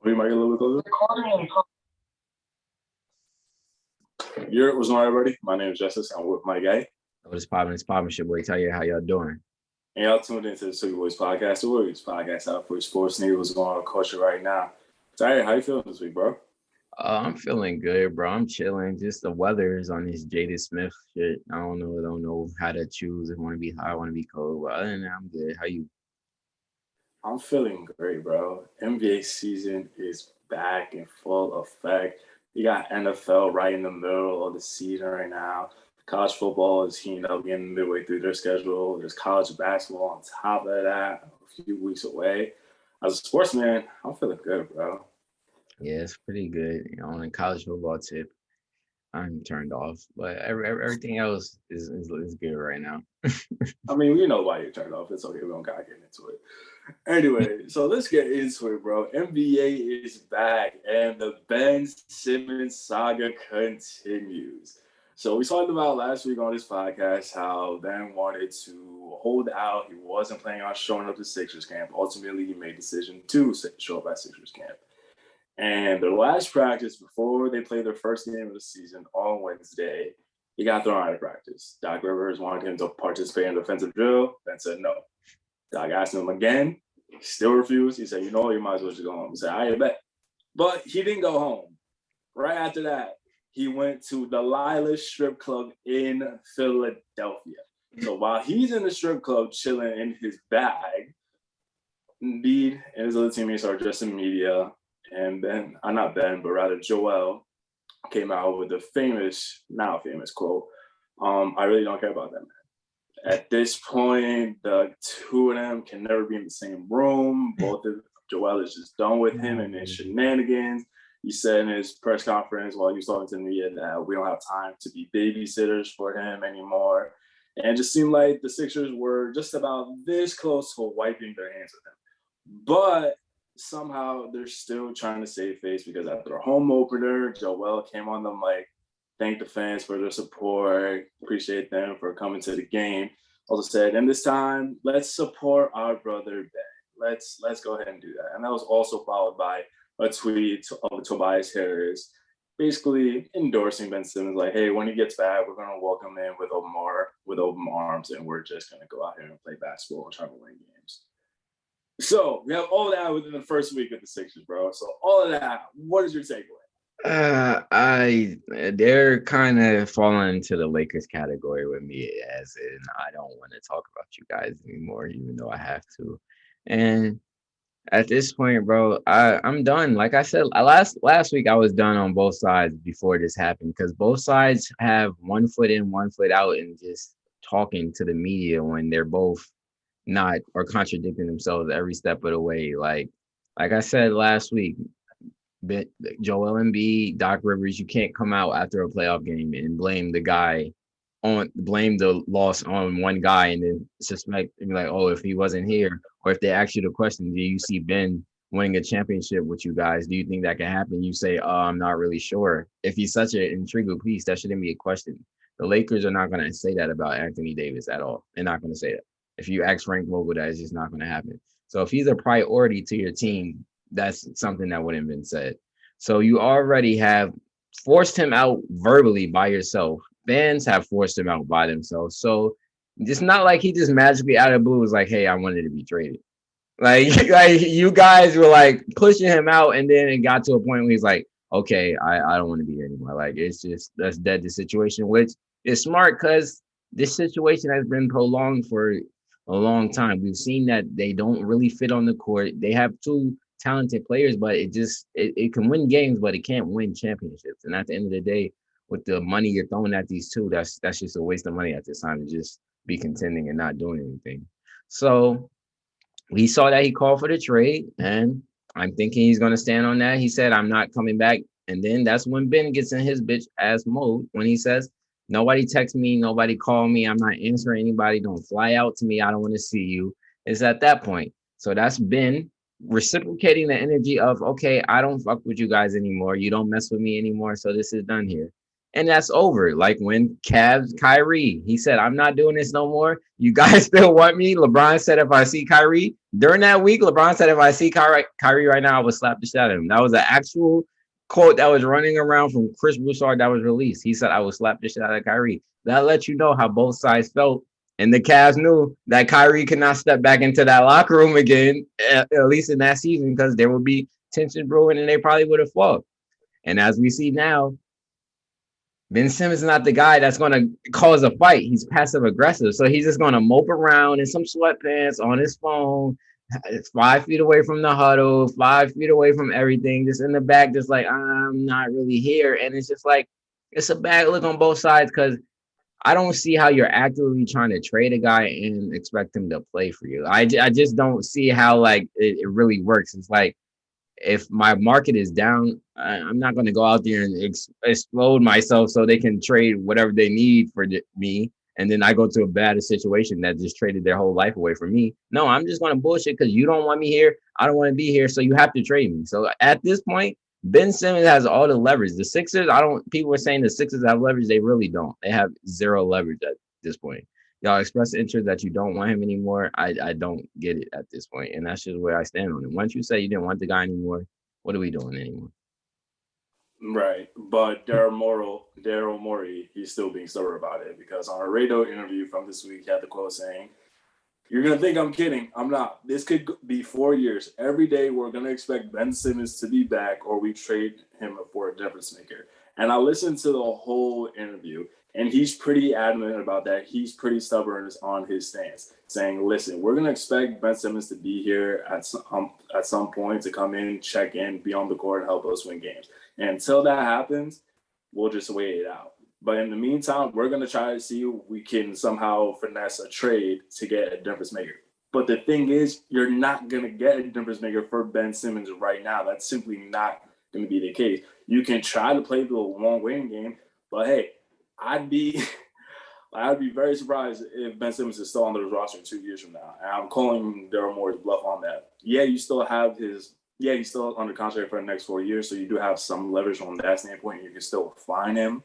You might get a little bit closer. Was on everybody. My name is Justice. I'm with my guy. It's popping. It's popping. Shit, boy. Tell you how y'all doing. And y'all tuned into the Silky Boys podcast, the Warriors podcast out for sports news. What's going on in culture right now? Tyaire, how you feeling this week, bro? I'm feeling good, bro. I'm chilling. Just the weather is on this Jada Smith shit. I don't know how to choose. If I want to be hot, I want to be cold. But other than that, I'm good. How you? I'm feeling great, bro. NBA season is back in full effect. You got NFL right in the middle of the season right now. College football is heating up, getting midway through their schedule. There's college basketball on top of that, a few weeks away. As a sportsman, I'm feeling good, bro. Yeah, it's pretty good. On the college football tip, I'm turned off, but everything else is good right now. I mean, we know why you're turned off. It's okay. We don't gotta get into it. Anyway, so let's get into it, bro. NBA is back, and the Ben Simmons saga continues. So we talked about last week on this podcast how Ben wanted to hold out. He wasn't planning on showing up to Sixers camp. Ultimately, he made a decision to show up at Sixers camp. And their last practice before they played their first game of the season on Wednesday, he got thrown out of practice. Doc Rivers wanted him to participate in the defensive drill. Ben said no. Doc asked him again. He still refused. He said, you might as well just go home. He said, I bet. But he didn't go home. Right after that, he went to the Lila Strip Club in Philadelphia. So while he's in the strip club chilling in his bag, Embiid and his other teammates are addressing media. And Joel came out with the now famous quote, I really don't care about that man. At this point, the two of them can never be in the same room. Both of Joel is just done with him and his shenanigans. He said in his press conference while he was talking to the media that we don't have time to be babysitters for him anymore. And it just seemed like the Sixers were just about this close to wiping their hands with him. But somehow they're still trying to save face because after a home opener, Joel came on the mic, thanked the fans for their support, appreciate them for coming to the game. Also said, and this time, let's support our brother Ben. Let's go ahead and do that. And that was also followed by a tweet of Tobias Harris, basically endorsing Ben Simmons, like, hey, when he gets back, we're going to welcome him with open arms, and we're just going to go out here and play basketball and try to win games. So we have all that within the first week of the Sixers, bro. So all of that, what is your takeaway? They're kind of falling into the Lakers category with me, as in I don't want to talk about you guys anymore, even though I have to. And at this point, bro, I'm done. Like I said last week, I was done on both sides before this happened because both sides have one foot in, one foot out, and just talking to the media when they're both not or contradicting themselves every step of the way. Like I said last week, Joel Embiid, Doc Rivers, you can't come out after a playoff game and blame the loss on one guy and then suspect and be like, oh, if he wasn't here, or if they ask you the question, do you see Ben winning a championship with you guys? Do you think that can happen? You say, oh, I'm not really sure. If he's such an integral piece, that shouldn't be a question. The Lakers are not going to say that about Anthony Davis at all. They're not going to say that. If you ask Frank Vogel, that is just not going to happen. So if he's a priority to your team, that's something that wouldn't have been said. So you already have forced him out verbally by yourself. Fans have forced him out by themselves. So it's not like he just magically out of the blue was like, hey, I wanted to be traded. Like you guys were like pushing him out, and then it got to a point where he's like, okay, I don't want to be here anymore. Like it's just that's dead the situation, which is smart because this situation has been prolonged for a long time. We've seen that they don't really fit on the court. They have two talented players, but it can win games, but it can't win championships. And at the end of the day, with the money you're throwing at these two, that's just a waste of money at this time to just be contending and not doing anything. So we saw that he called for the trade, and I'm thinking he's going to stand on that. He said, I'm not coming back. And then that's when Ben gets in his bitch ass mode when he says, nobody text me, nobody call me, I'm not answering anybody, don't fly out to me, I don't want to see you. It's at that point. So that's Ben reciprocating the energy of, okay, I don't fuck with you guys anymore. You don't mess with me anymore. So this is done here. and that's over. Like when Cavs Kyrie, he said, "I'm not doing this no more. You guys still want me?" LeBron said, "If I see Kyrie during that week," LeBron said, "If I see Kyrie right now, I would slap the shit out of him." That was an actual quote that was running around from Chris Broussard that was released. He said, "I would slap the shit out of Kyrie." That lets you know how both sides felt. And the Cavs knew that Kyrie could not step back into that locker room again, at least in that season, because there would be tension brewing and they probably would have fought. And as we see now, Ben Simmons is not the guy that's going to cause a fight. He's passive aggressive. So he's just going to mope around in some sweatpants on his phone, 5 feet away from the huddle, 5 feet away from everything, just in the back, just like, I'm not really here. And it's just like, it's a bad look on both sides because I don't see how you're actively trying to trade a guy and expect him to play for you. I just don't see how like it really works. It's like, if my market is down, I'm not going to go out there and explode myself so they can trade whatever they need for me. And then I go to a bad situation that just traded their whole life away from me. No, I'm just going to bullshit because you don't want me here. I don't want to be here. So you have to trade me. So at this point, Ben Simmons has all the leverage. The Sixers, people are saying the Sixers have leverage. They really don't. They have zero leverage at this point. Y'all express interest that you don't want him anymore. I don't get it at this point, and that's just where I stand on it. Once you say you didn't want the guy anymore, what are we doing anymore? Right, but Daryl Morey, he's still being stubborn about it because on a radio interview from this week, he had the quote saying, "You're gonna think I'm kidding. I'm not. This could be 4 years. Every day we're gonna expect Ben Simmons to be back, or we trade him for a difference maker." And I listened to the whole interview, and he's pretty adamant about that. He's pretty stubborn on his stance, saying, "Listen, we're gonna expect Ben Simmons to be here at some point to come in, check in, be on the court, and help us win games. And until that happens, we'll just wait it out. But in the meantime, we're going to try to see if we can somehow finesse a trade to get a difference maker." But the thing is, you're not going to get a difference maker for Ben Simmons right now. That's simply not going to be the case. You can try to play the long waiting game, but hey, I'd be very surprised if Ben Simmons is still on the roster 2 years from now. And I'm calling Daryl Morey's bluff on that. Yeah, you still have he's still under contract for the next 4 years, so you do have some leverage on that standpoint. You can still fine him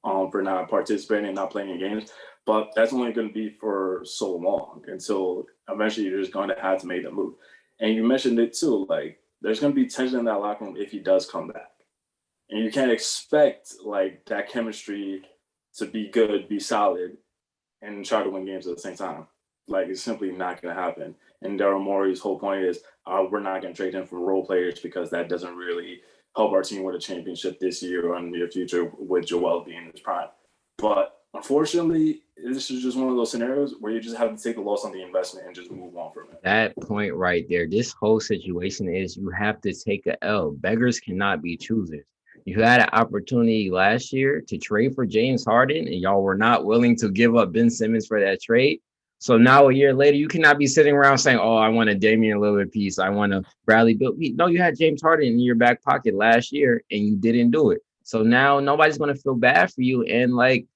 for not participating and not playing in games, but that's only going to be for so long until eventually you're just going to have to make the move. And you mentioned it too, like there's going to be tension in that locker room if he does come back, and you can't expect like that chemistry to be good, be solid, and try to win games at the same time. Like it's simply not going to happen. And Daryl Morey's whole point is we're not going to trade him for role players because that doesn't really help our team win a championship this year or in the near future with Joel being in his prime. But unfortunately, this is just one of those scenarios where you just have to take the loss on the investment and just move on from it. That point right there, this whole situation is you have to take a L. Beggars cannot be choosers. You had an opportunity last year to trade for James Harden, and y'all were not willing to give up Ben Simmons for that trade. So now a year later, you cannot be sitting around saying, "Oh, I want a Damian Lillard piece. I want a Bradley Beal." No, you had James Harden in your back pocket last year, and you didn't do it. So now nobody's going to feel bad for you. And like,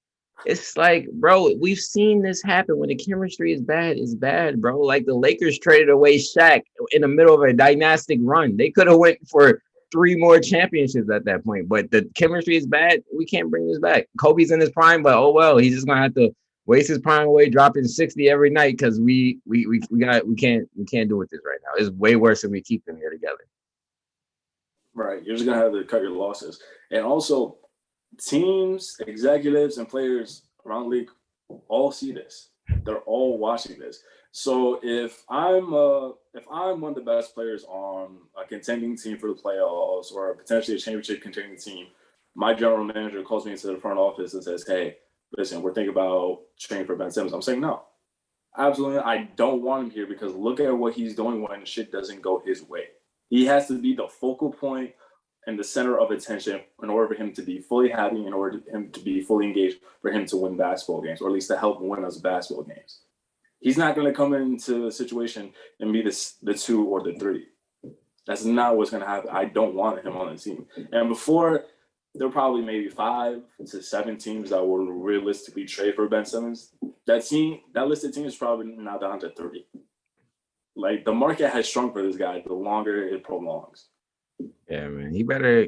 it's like, bro, we've seen this happen. When the chemistry is bad, it's bad, bro. Like the Lakers traded away Shaq in the middle of a dynastic run. They could have went for 3 more championships at that point, but the chemistry is bad. We can't bring this back. Kobe's in his prime, but oh well, he's just gonna have to waste his prime away, dropping 60 every night because we can't do it this right now. It's way worse if we keep them here together. Right, you're just gonna have to cut your losses, and also teams, executives, and players around the league all see this. They're all watching this. So if I'm one of the best players on a contending team for the playoffs or potentially a championship contending team, my general manager calls me into the front office and says, "Hey, listen, we're thinking about trading for Ben Simmons." I'm saying no. Absolutely, I don't want him here because look at what he's doing when shit doesn't go his way. He has to be the focal point and the center of attention in order for him to be fully happy, in order for him to be fully engaged, for him to win basketball games, or at least to help win us basketball games. He's not going to come into a situation and be the 2 or the 3. That's not what's going to happen. I don't want him on the team. And before, there were probably maybe 5 to 7 teams that would realistically trade for Ben Simmons. That listed team is probably now down to 3. Like the market has shrunk for this guy the longer it prolongs. Yeah, man. He better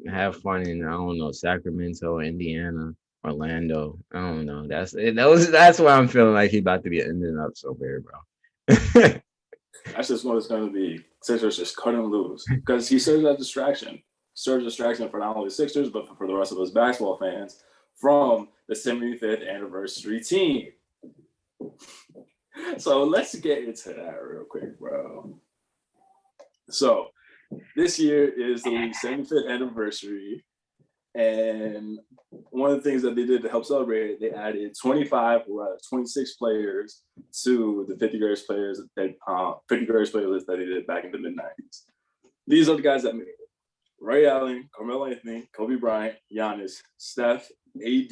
have fun in, I don't know, Sacramento, Indiana, Orlando. I don't know. That's why I'm feeling like he about to be ending up so bad, bro. That's just what it's going to be. Sixers just cut him loose because he serves as a distraction. Serves as a distraction for not only the Sixers, but for the rest of us basketball fans from the 75th anniversary team. So let's get into that real quick, bro. So this year is the league's 75th anniversary. And one of the things that they did to help celebrate it, they added 26 players to the 50 greatest players that 50 greatest playlist that they did back in the mid-90s. These are the guys that made it: Ray Allen, Carmelo Anthony, Kobe Bryant, Giannis, Steph, AD,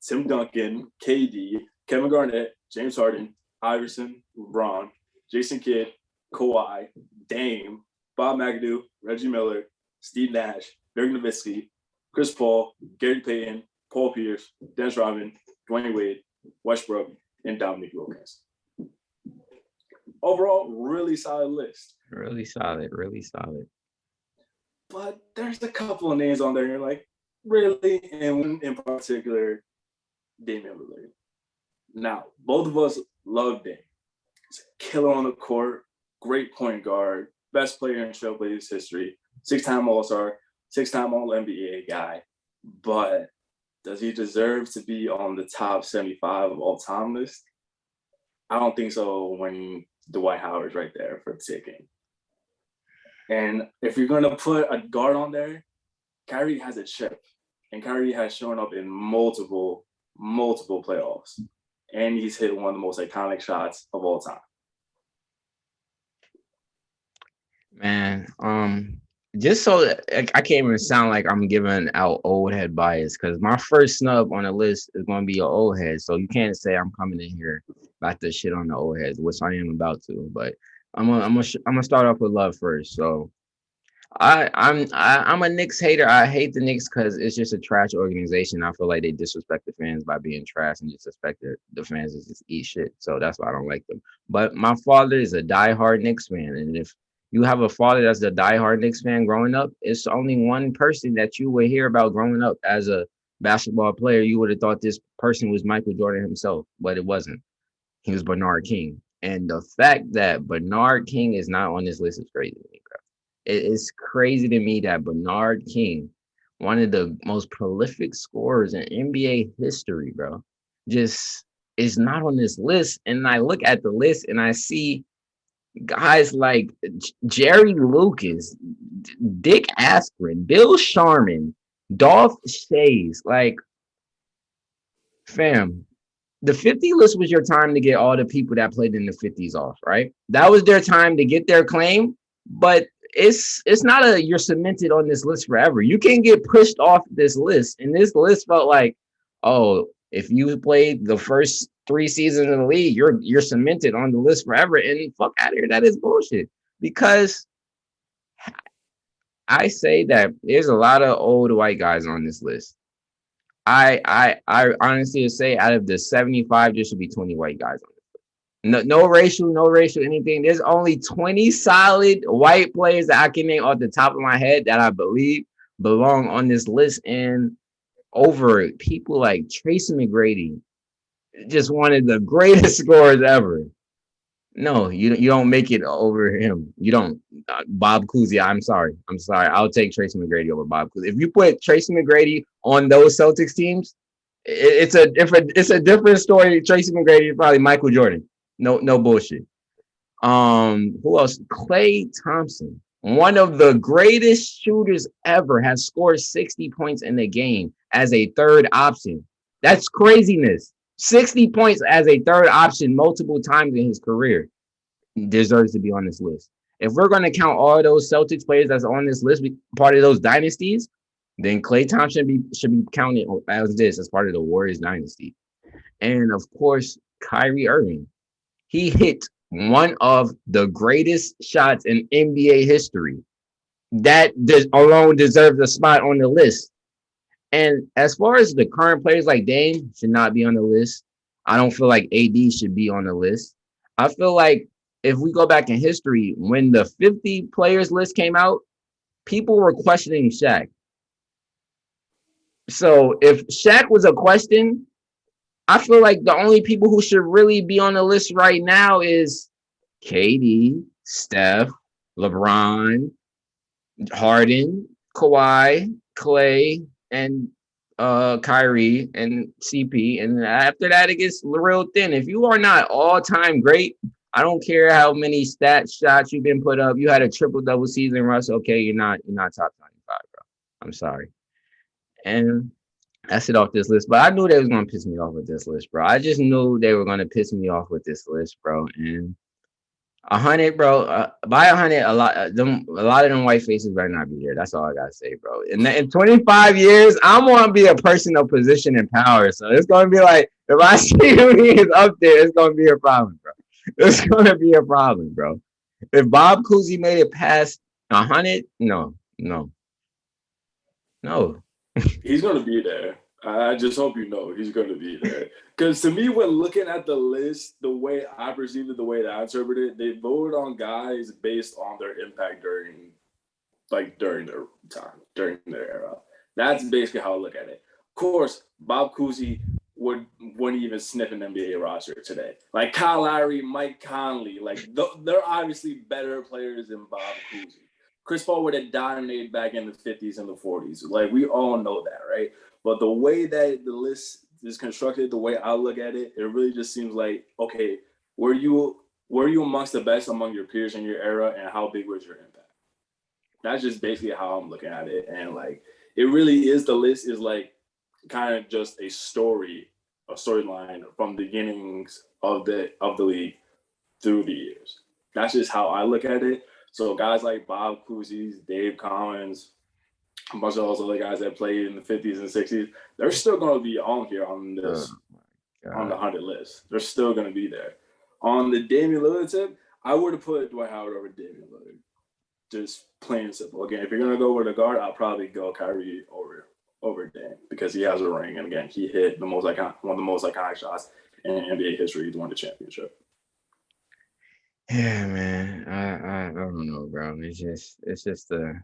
Tim Duncan, KD, Kevin Garnett, James Harden, Iverson, LeBron, Jason Kidd, Kawhi, Dame, Bob McAdoo, Reggie Miller, Steve Nash, Dirk Nowitzki, Chris Paul, Gary Payton, Paul Pierce, Dennis Rodman, Dwayne Wade, Westbrook, and Dominique Wilkins. Overall, really solid list. Really solid, really solid. But there's a couple of names on there, and you're like, really? And one in particular, Damian Lillard. Now, both of us love Dame. He's a killer on the court, great point guard, best player in Trailblazers history, 6-time All-Star, 6-time All-NBA guy. But does he deserve to be on the top 75 of all time list? I don't think so when Dwight Howard's right there for taking. And if you're going to put a guard on there, Kyrie has a chip. And Kyrie has shown up in multiple playoffs. And he's hit one of the most iconic shots of all time. Man, just so that I can't even sound like I'm giving out old head bias, because my first snub on the list is going to be an old head. So you can't say I'm coming in here about to shit on the old heads, which I am about to. But I'm gonna start off with love first. So I'm a Knicks hater. I hate the Knicks because it's just a trash organization. I feel like they disrespect the fans by being trash and just expect the fans to just eat shit. So that's why I don't like them. But my father is a diehard Knicks fan, and if you have a father that's a diehard Knicks fan growing up, it's only one person that you would hear about growing up as a basketball player. You would have thought this person was Michael Jordan himself, but it wasn't. He was Bernard King. And the fact that Bernard King is not on this list is crazy to me, bro. It's crazy to me that Bernard King, one of the most prolific scorers in NBA history, bro, just is not on this list. And I look at the list and I see guys like Jerry Lucas, Dick Askren, Bill Sharman, Dolph Shays. Like, fam, the 50 list was your time to get all the people that played in the 50s off, right? That was their time to get their claim, but it's not you're cemented on this list forever. You can get pushed off this list, and this list felt like, oh, if you played the first 3 seasons in the league, you're cemented on the list forever. And fuck out of here, that is bullshit. Because I say that there's a lot of old white guys on this list. I honestly would say out of the 75, there should be 20 white guys on it. No racial, anything. There's only 20 solid white players that I can name off the top of my head that I believe belong on this list. And over people like Tracy McGrady, just one of the greatest scorers ever. No, you don't make it over him. You don't. Bob Cousy, I'm sorry. I'll take Tracy McGrady over Bob Cousy. If you put Tracy McGrady on those Celtics teams, it's a different story. Tracy McGrady is probably Michael Jordan. No bullshit. Who else? Klay Thompson, one of the greatest shooters ever, has scored 60 points in the game as a third option. That's craziness. 60 points as a third option multiple times in his career. Deserves to be on this list. If we're going to count all those Celtics players that's on this list, part of those dynasties, then Klay Thompson should be counted as part of the Warriors dynasty. And of course, Kyrie Irving. He hit one of the greatest shots in NBA history. That alone deserves a spot on the list. And as far as the current players, like Dame should not be on the list. I don't feel like AD should be on the list. I feel like if we go back in history, when the 50 players list came out, people were questioning Shaq. So if Shaq was a question, I feel like the only people who should really be on the list right now is KD, Steph, LeBron, Harden, Kawhi, Clay, and Kyrie and CP. And after that, it gets real thin. If you are not all-time great, I don't care how many shots you've been put up. You had a triple-double season, Russ. Okay, you're not top 25, bro. I'm sorry. And that's it off this list. But I knew they was gonna piss me off with this list, bro. I just knew they were gonna piss me off with this list, bro. And 100, bro. By 100, a lot of them white faces better not be here. That's all I gotta say, bro. In 25 years, I'm gonna be a person of position and power. So it's gonna be like if I see who is up there, it's gonna be a problem, bro. It's gonna be a problem, bro. If Bob Cousy made it past 100, no. He's gonna be there. I just hope you know he's gonna be there. Because to me, when looking at the list, the way I perceived it, the way that I interpreted it, they voted on guys based on their impact during their time, during their era. That's basically how I look at it. Of course, Bob Cousy wouldn't even sniff an NBA roster today. Like Kyle Lowry, Mike Conley, like they're obviously better players than Bob Cousy. Chris Paul would have dominated back in the 50s and the 40s. Like, we all know that, right? But the way that the list is constructed, the way I look at it, it really just seems like, okay, were you amongst the best among your peers in your era, and how big was your impact? That's just basically how I'm looking at it. And, like, it really is, the list is, like, kind of just a storyline from the beginnings of the league through the years. That's just how I look at it. So guys like Bob Cousy, Dave Collins, a bunch of those other guys that played in the 50s and 60s, they're still going to be on here on this, on the 100 list. They're still going to be there. On the Damian Lillard tip, I would have put Dwight Howard over Damian Lillard. Just plain and simple. Again, if you're going to go with a guard, I'll probably go Kyrie over Dame because he has a ring. And again, he hit one of the most iconic shots in NBA history to win the championship. Yeah, man. I don't know, bro. It's just the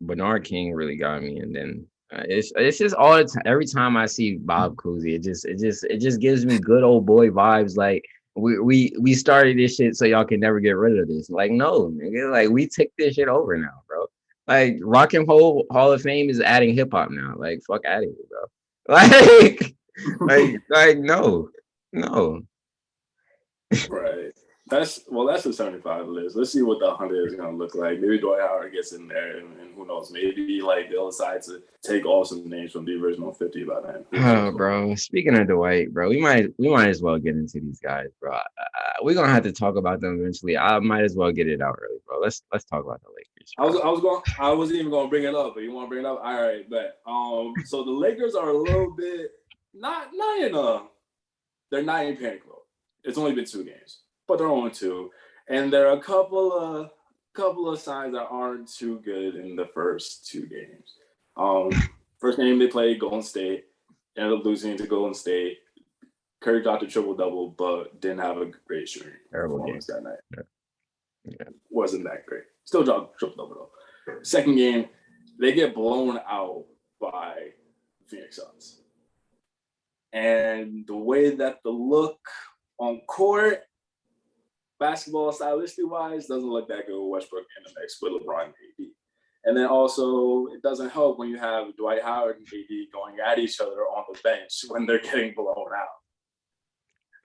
Bernard King really got me, and then it's just all the time. Every time I see Bob Cousy, it just gives me good old boy vibes. Like we started this shit so y'all can never get rid of this. Like no, nigga, like we took this shit over now, bro. Like Rock and Roll Hall of Fame is adding hip hop now. Like fuck out of here, bro. Like no. Right. That's the 75 list. Let's see what the 100 is going to look like. Maybe Dwight Howard gets in there, and who knows? Maybe like they'll decide to take off some names from the original 50 by then. Oh, bro. Speaking of Dwight, bro, we might as well get into these guys, bro. We're gonna have to talk about them eventually. I might as well get it out early, bro. Let's talk about the Lakers. I wasn't even going to bring it up, but you want to bring it up? All right, but so the Lakers are a little bit they're not in panic mode. It's only been 2 games. But they're only 2, and there are a couple of signs that aren't too good in the first 2 games. First game they played, Golden State, ended up losing to Golden State. Curry dropped a triple-double, but didn't have a great shooting performance that night. Yeah. Wasn't that great. Still dropped triple-double though. Second game, they get blown out by Phoenix Suns, and the way that the look on court, basketball stylistically wise, doesn't look that good with Westbrook in the mix with LeBron and AD. And then also, it doesn't help when you have Dwight Howard and AD going at each other on the bench when they're getting blown out.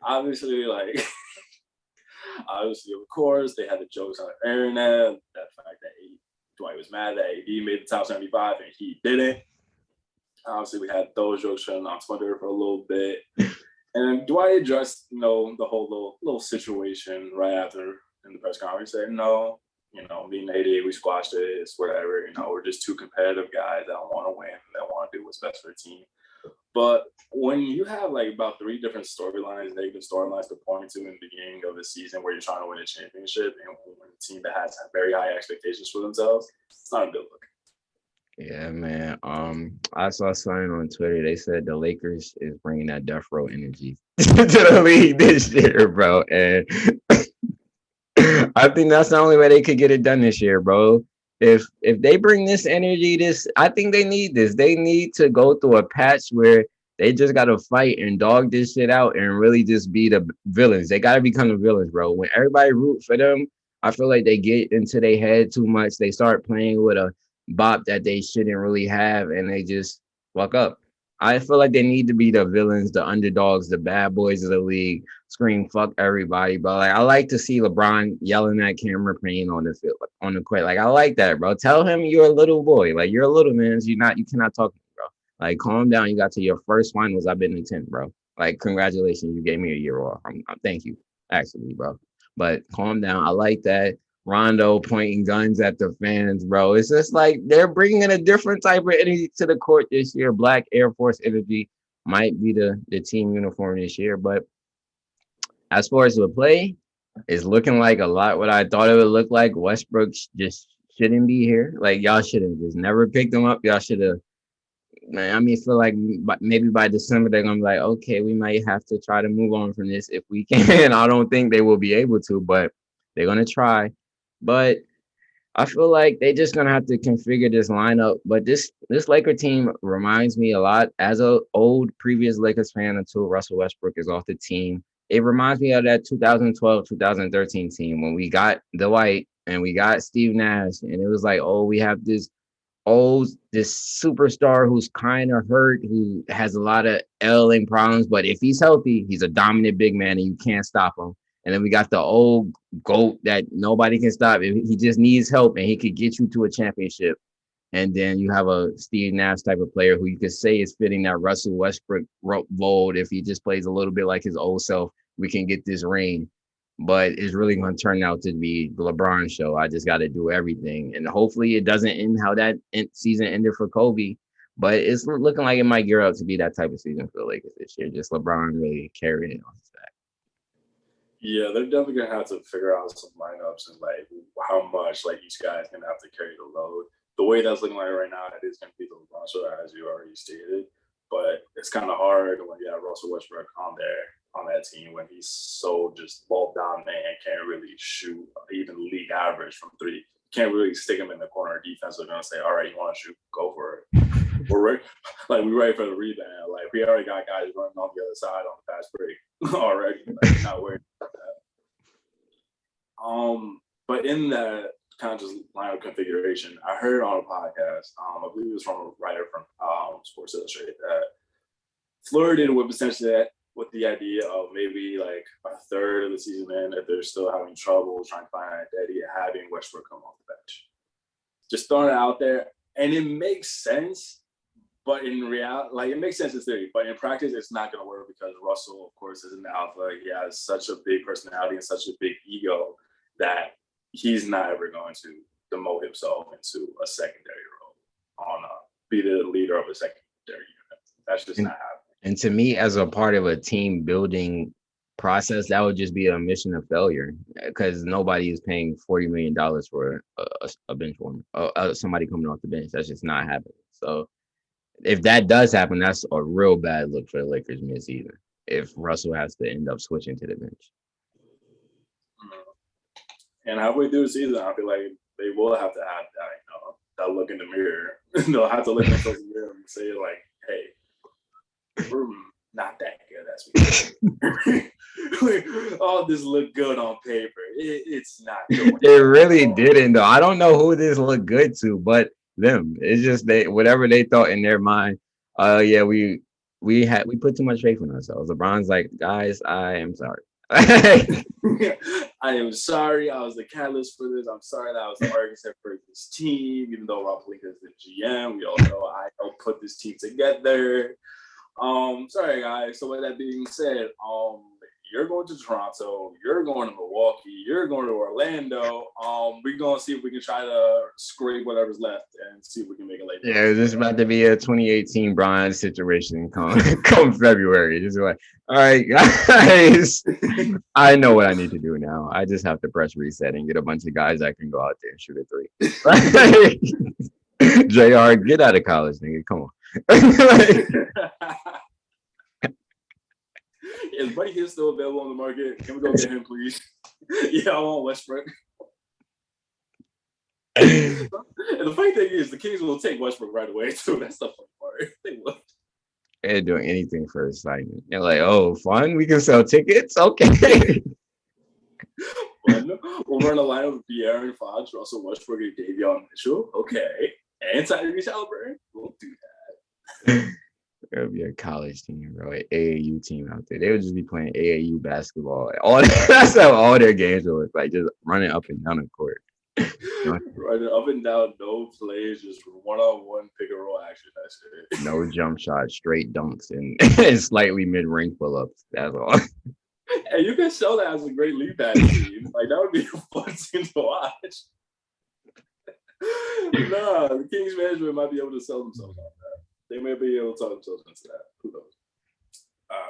Obviously, of course, they had the jokes on the internet, that fact that Dwight was mad that AD made the top 75 and he didn't. Obviously, we had those jokes trending on Twitter for a little bit. And Dwight addressed, the whole little situation right after in the press conference. He said, no, me and AD, we squashed it. It's whatever. We're just 2 competitive guys that want to win. That want to do what's best for the team. But when you have about 3 different storylines, negative storylines to point to in the beginning of the season where you're trying to win a championship and when a team that has very high expectations for themselves, it's not a good look. Yeah, man. I saw something on Twitter. They said the Lakers is bringing that death row energy to the league this year, bro. And I think that's the only way they could get it done this year, bro. if they bring this energy, I think they need this. They need to go through a patch where they just gotta fight and dog this shit out and really just be the villains. They gotta become the villains, bro. When everybody root for them, I feel like they get into their head too much. They start playing with a bop that they shouldn't really have, and they just fuck up. I feel like they need to be the villains, the underdogs, the bad boys of the league. Scream fuck everybody, but like I like to see LeBron yelling at camera playing on the field, on the court. Like I like that, bro. Tell him you're a little boy, like you're a little man. You cannot talk to me, bro. Like calm down. You got to your first finals. I've been in 10, bro. Like congratulations, you gave me a year off. Thank you, actually, bro. But calm down. I like that. Rondo pointing guns at the fans, bro. It's just like they're bringing a different type of energy to the court this year. Black Air Force energy might be the team uniform this year, but as far as the play, it's looking like a lot what I thought it would look like. Westbrook just shouldn't be here. Like y'all should have just never picked him up. Y'all should have. Man, I mean, feel like maybe by December they're gonna be like, okay, we might have to try to move on from this if we can. I don't think they will be able to, but they're gonna try. But I feel like they just gonna have to configure this lineup. But this Laker team reminds me a lot as a old previous Lakers fan until Russell Westbrook is off the team. It reminds me of that 2012, 2013 team when we got Dwight and we got Steve Nash, and it was like, oh, we have this superstar who's kind of hurt, who has a lot of ailing problems, but if he's healthy, he's a dominant big man and you can't stop him. And then we got the old GOAT that nobody can stop. He just needs help and he could get you to a championship. And then you have a Steve Nash type of player who you could say is fitting that Russell Westbrook mold. If he just plays a little bit like his old self, we can get this ring. But it's really going to turn out to be the LeBron show. I just got to do everything. And hopefully it doesn't end how that season ended for Kobe. But it's looking like it might gear up to be that type of season for the Lakers this year. Just LeBron really carrying it on his back. Yeah, they're definitely gonna have to figure out some lineups and like how much like each guy's gonna have to carry the load. The way that's looking like right now, it is gonna be the LeBron show, as you already stated. But it's kind of hard when you have Russell Westbrook on that team when he's so just ball dominant and can't really shoot even league average from three. Can't really stick him in the corner. Defense are gonna say, "All right, you want to shoot? Go for it." We're ready, like we're ready for the rebound. Like we already got guys running off the other side on the fast break already. Like, not worried about that. But in that kind of just lineup configuration, I heard on a podcast, I believe it was from a writer from Sports Illustrated, that flirted with essentially that with the idea of maybe like a third of the season in, if they're still having trouble trying to find identity, having Westbrook come off the bench. Just throwing it out there, and it makes sense. But in reality, like it makes sense in theory, but in practice, it's not going to work because Russell, of course, is an alpha. He has such a big personality and such a big ego that he's not ever going to demote himself into a secondary role be the leader of a secondary unit. That's just not happening. And to me, as a part of a team building process, that would just be a mission of failure because nobody is paying $40 million for a bench warmer, somebody coming off the bench. That's just not happening. So if that does happen, that's a real bad look for the Lakers mid-season if Russell has to end up switching to the bench. And halfway through the season, I feel like they will have to have that, that look in the mirror. They'll have to look themselves in the mirror and say, like, hey, we're not that good as we all this look good on paper. It's not good. It really didn't, though. I don't know who this looked good to, but them. It's just whatever they thought in their mind. Yeah, we put too much faith in ourselves. LeBron's like, guys, I am sorry. I am sorry. I was the catalyst for this. I'm sorry that I was the architect for this team. Even though Rob Pelinka is the GM, we all know I helped put this team together. Sorry guys. So with that being said, you're going to Toronto, you're going to Milwaukee, you're going to Orlando. We're going to see if we can try to scrape whatever's left and see if we can make it later. Yeah, this is about to be a 2018 Bron situation come February. Just like, all right, guys, I know what I need to do now. I just have to press reset and get a bunch of guys that can go out there and shoot a three. JR, get out of college, nigga. Come on. Is Buddy Hield still available on the market? Can we go get him, please? Yeah, I want Westbrook. And the funny thing is, the Kings will take Westbrook right away too. That's the funny part. They will. They're doing anything for excitement. They're like, oh, fun. We can sell tickets. Okay. Fun. We'll run a lineup with De'Aaron Fox, Russell Westbrook, and Davion Mitchell. Okay. And Tyrese Halliburton. We'll do that. There'll be a college team, bro, an AAU team out there. They would just be playing AAU basketball. That's how all their games will look like, just running up and down the court. Running up and down, no plays, just one-on-one pick and roll action. That's it. No jump shots, straight dunks, and slightly mid-range pull-ups. That's all. And you can sell that as a great lead back team. Like, that would be a fun team to watch. Nah, the Kings management might be able to sell themselves on that. They may be able to talk themselves into that. Who knows?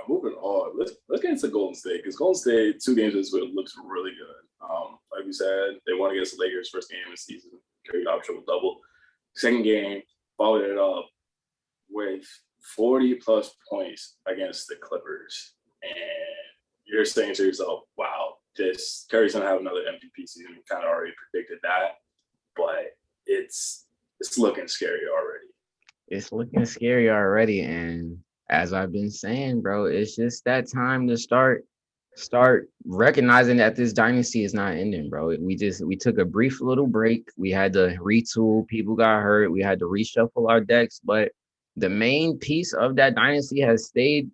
Moving on. Let's get into Golden State, because Golden State, 2 games this week looks really good. Like we said, they won against the Lakers first game of the season, carried out triple double. Second game, followed it up with 40 plus points against the Clippers. And you're saying to yourself, wow, Curry's gonna have another MVP season. We kind of already predicted that, but it's looking scary already. It's looking scary already, and as I've been saying, bro, it's just that time to start recognizing that this dynasty is not ending, bro. We took a brief little break. We had to retool. People got hurt. We had to reshuffle our decks, but the main piece of that dynasty has stayed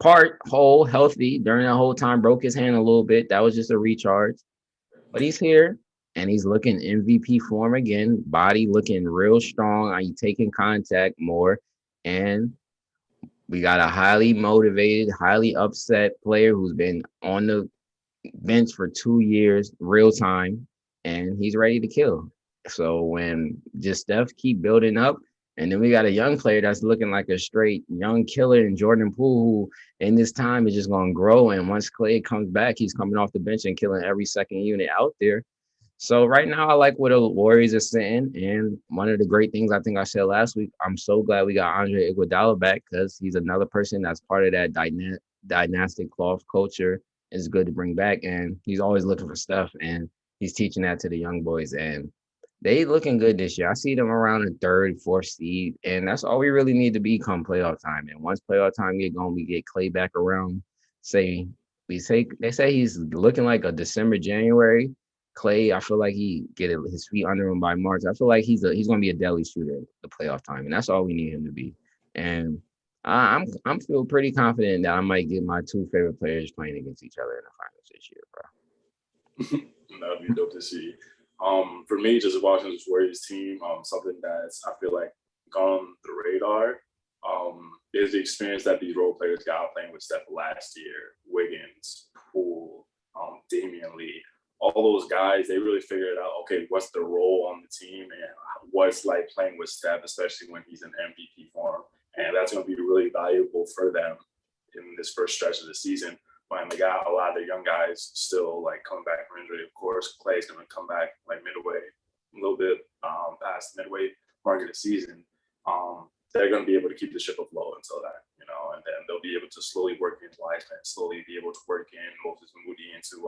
whole, healthy during that whole time. Broke his hand a little bit. That was just a recharge, but he's here. And he's looking MVP form again. Body looking real strong. Are you taking contact more? And we got a highly motivated, highly upset player who's been on the bench for 2 years, real time, and he's ready to kill. So when just Steph keep building up, and then we got a young player that's looking like a straight young killer in Jordan Poole, who in this time is just going to grow. And once Clay comes back, he's coming off the bench and killing every second unit out there. So right now, I like where the Warriors are sitting. And one of the great things I think I said last week, I'm so glad we got Andre Iguodala back, because he's another person that's part of that dynastic cloth culture. It's good to bring back. And he's always looking for stuff. And he's teaching that to the young boys. And they looking good this year. I see them around the 3rd, 4th seed. And that's all we really need to be come playoff time. And once playoff time get going, we get Clay back around. They say he's looking like a December, January. Clay, I feel like he get his feet under him by March. I feel like he's going to be a deadly shooter at the playoff time, and that's all we need him to be. And I'm feel pretty confident that I might get my 2 favorite players playing against each other in the finals this year, bro. That'd be dope to see. For me, just watching this Warriors team, something that's I feel like gone the radar is the experience that these role players got playing with Steph last year. Wiggins, Poole, Damian Lee. All those guys, they really figured out, okay, what's the role on the team and what it's like playing with Steph, especially when he's in MVP form. And that's going to be really valuable for them in this first stretch of the season when they got a lot of the young guys still like coming back from injury. Of course, Clay's going to come back like midway, a little bit past midway mark of the season. They're going to be able to keep the ship afloat until that, and then they'll be able to slowly work in Wiseman, slowly be able to work in Moses Moody into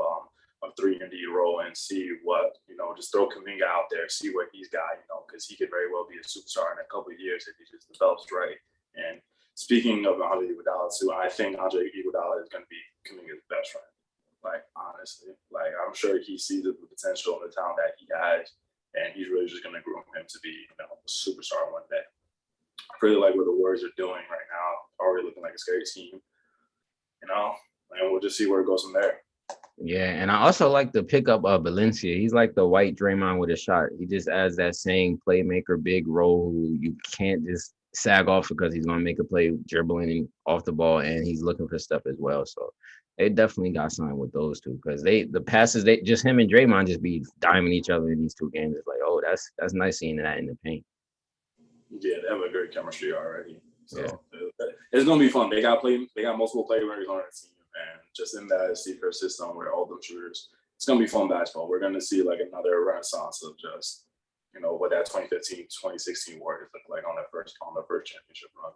a 3-and-D role and see what, just throw Kuminga out there, see what he's got, because he could very well be a superstar in a couple of years if he just develops right. And speaking of Andre Iguodala too, I think Andre Iguodala is going to be Kuminga's best friend. Like, honestly, like I'm sure he sees the potential and the talent that he has, and he's really just going to groom him to be, a superstar one day. I really like what the Warriors are doing right now. Already looking like a scary team, and we'll just see where it goes from there. Yeah, and I also like the pickup of Valencia. He's like the white Draymond with a shot. He just adds that same playmaker, big role who you can't just sag off because he's going to make a play dribbling off the ball, and he's looking for stuff as well. So they definitely got something with those two, because the passes, just him and Draymond just be diming each other in these 2 games. It's like, oh, that's nice seeing that in the paint. Yeah, they have a great chemistry already. So yeah. It's going to be fun. They got multiple playmakers on their team. And just in that secret system where all them shooters, it's going to be fun basketball. We're going to see like another renaissance of just, what that 2015, 2016 Warriors look like on the first championship run.